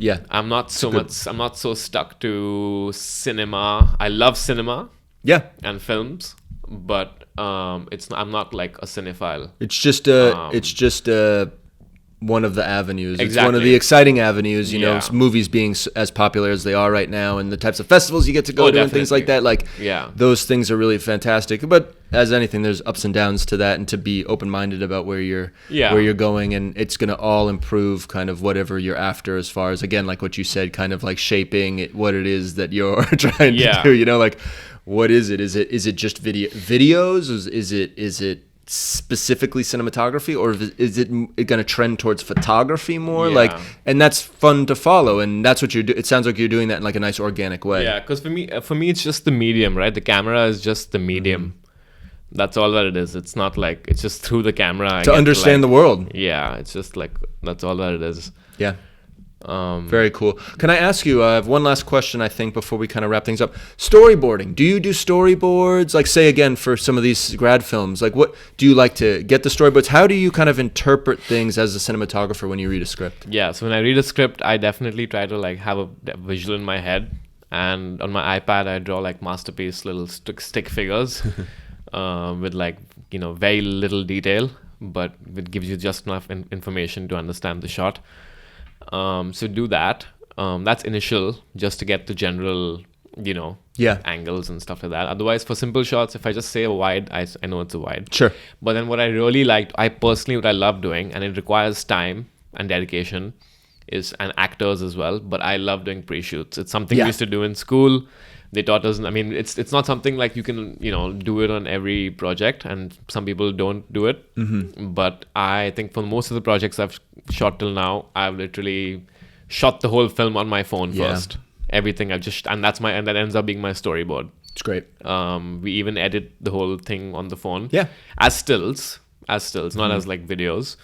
Speaker 1: Yeah.
Speaker 2: I'm not so
Speaker 1: good.
Speaker 2: much. I'm not so stuck to cinema. I love cinema
Speaker 1: Yeah.
Speaker 2: and films, but I'm not like a cinephile.
Speaker 1: It's just one of the avenues. It's one of
Speaker 2: Exactly.
Speaker 1: the exciting avenues,
Speaker 2: Yeah.
Speaker 1: movies being as popular as they are right now, and the types of festivals you get to go to and things like that. Like,
Speaker 2: Yeah.
Speaker 1: those things are really fantastic. But as anything, there's ups and downs to that, and to be open-minded about where you're going, and it's going to all improve kind of whatever you're after, as far as, again, like what you said, kind of like shaping what it is that you're trying
Speaker 2: Yeah.
Speaker 1: to do. Like, what is it? Is it just videos? Is it specifically cinematography, or is it going to trend towards photography more?
Speaker 2: Yeah.
Speaker 1: Like, and that's fun to follow, and that's what it sounds like you're doing that in like a nice organic way.
Speaker 2: Yeah, because for me, it's just the medium, right? The camera is just the medium.
Speaker 1: Mm-hmm.
Speaker 2: That's all that it is. It's not like it's just through the camera
Speaker 1: To understand the world.
Speaker 2: Yeah, it's just like that's all that it is.
Speaker 1: Yeah. Very cool. Can I ask you, I have one last question, I think, before we kind of wrap things up. Storyboarding. Do you do storyboards? Like, say again, for some of these grad films, like, what do you like to get the storyboards? How do you kind of interpret things as a cinematographer when you read a script?
Speaker 2: Yeah, so when I read a script, I definitely try to like have a visual in my head, and on my iPad, I draw like masterpiece little stick figures with like very little detail, but it gives you just enough information to understand the shot. So do that. That's initial, just to get the general, angles and stuff like that. Otherwise, for simple shots, if I just say a wide, I know it's a wide.
Speaker 1: Sure.
Speaker 2: But then what I really liked, what I love doing, and it requires time and dedication, and actors as well. But I love doing pre-shoots. It's something we used to do in school. They taught us. I mean, it's not something like you can do it on every project, and some people don't do it. But I think for most of the projects I've shot till now, I've literally shot the whole film on my phone first. Everything and that ends up being my storyboard.
Speaker 1: It's great.
Speaker 2: We even edit the whole thing on the phone.
Speaker 1: Yeah.
Speaker 2: As stills, not as like videos,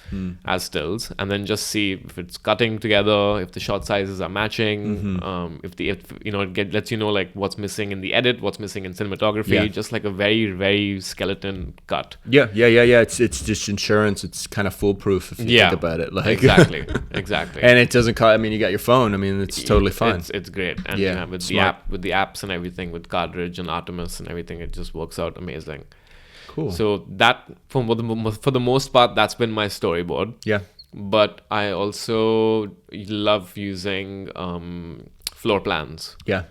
Speaker 2: as stills, and then just see if it's cutting together, if the shot sizes are matching, it lets you know like what's missing in the edit, what's missing in cinematography, just like a very, very skeleton cut.
Speaker 1: Yeah. It's just insurance. It's kind of foolproof if you think about it. Like
Speaker 2: exactly.
Speaker 1: And it doesn't cost. I mean, you got your phone. I mean, it's totally fine.
Speaker 2: It's great. And with the apps and everything, with Cartridge and Artemis and everything, it just works out amazing.
Speaker 1: Cool.
Speaker 2: So that, for the most part, that's been my storyboard.
Speaker 1: Yeah.
Speaker 2: But I also love using floor plans.
Speaker 1: Yeah.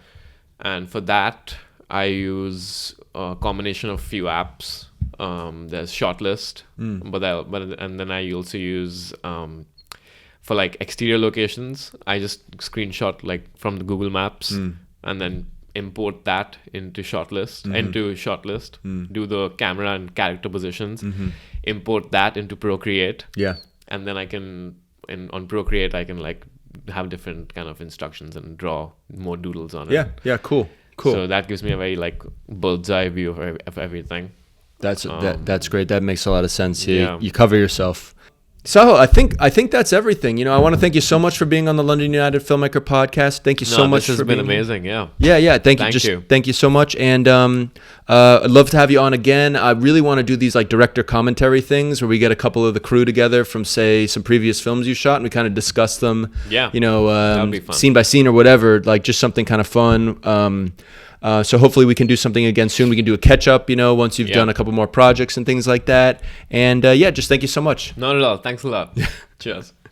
Speaker 2: And for that, I use a combination of few apps. There's Shotlist, and then I also use for like exterior locations. I just screenshot like from the Google Maps, and then import that into Shotlist, do the camera and character positions, import that into Procreate.
Speaker 1: Yeah.
Speaker 2: And then I can, on Procreate, I can like have different kind of instructions and draw more doodles on it.
Speaker 1: Yeah, cool.
Speaker 2: So that gives me a very like bird's eye view of everything.
Speaker 1: That's great. That makes a lot of sense. You cover yourself. So I think that's everything. I want to thank you so much for being on the London United Filmmaker Podcast. Thank you so much.
Speaker 2: This has been amazing. Yeah.
Speaker 1: Thank you. Thank you so much. And I'd love to have you on again. I really want to do these like director commentary things where we get a couple of the crew together from say some previous films you shot and we kind of discuss them.
Speaker 2: Yeah. That would be fun.
Speaker 1: Scene by scene or whatever. Like just something kind of fun. So hopefully we can do something again soon. We can do a catch up, once you've done a couple more projects and things like that. And just thank you so much.
Speaker 2: Not at all. Thanks a lot. Cheers.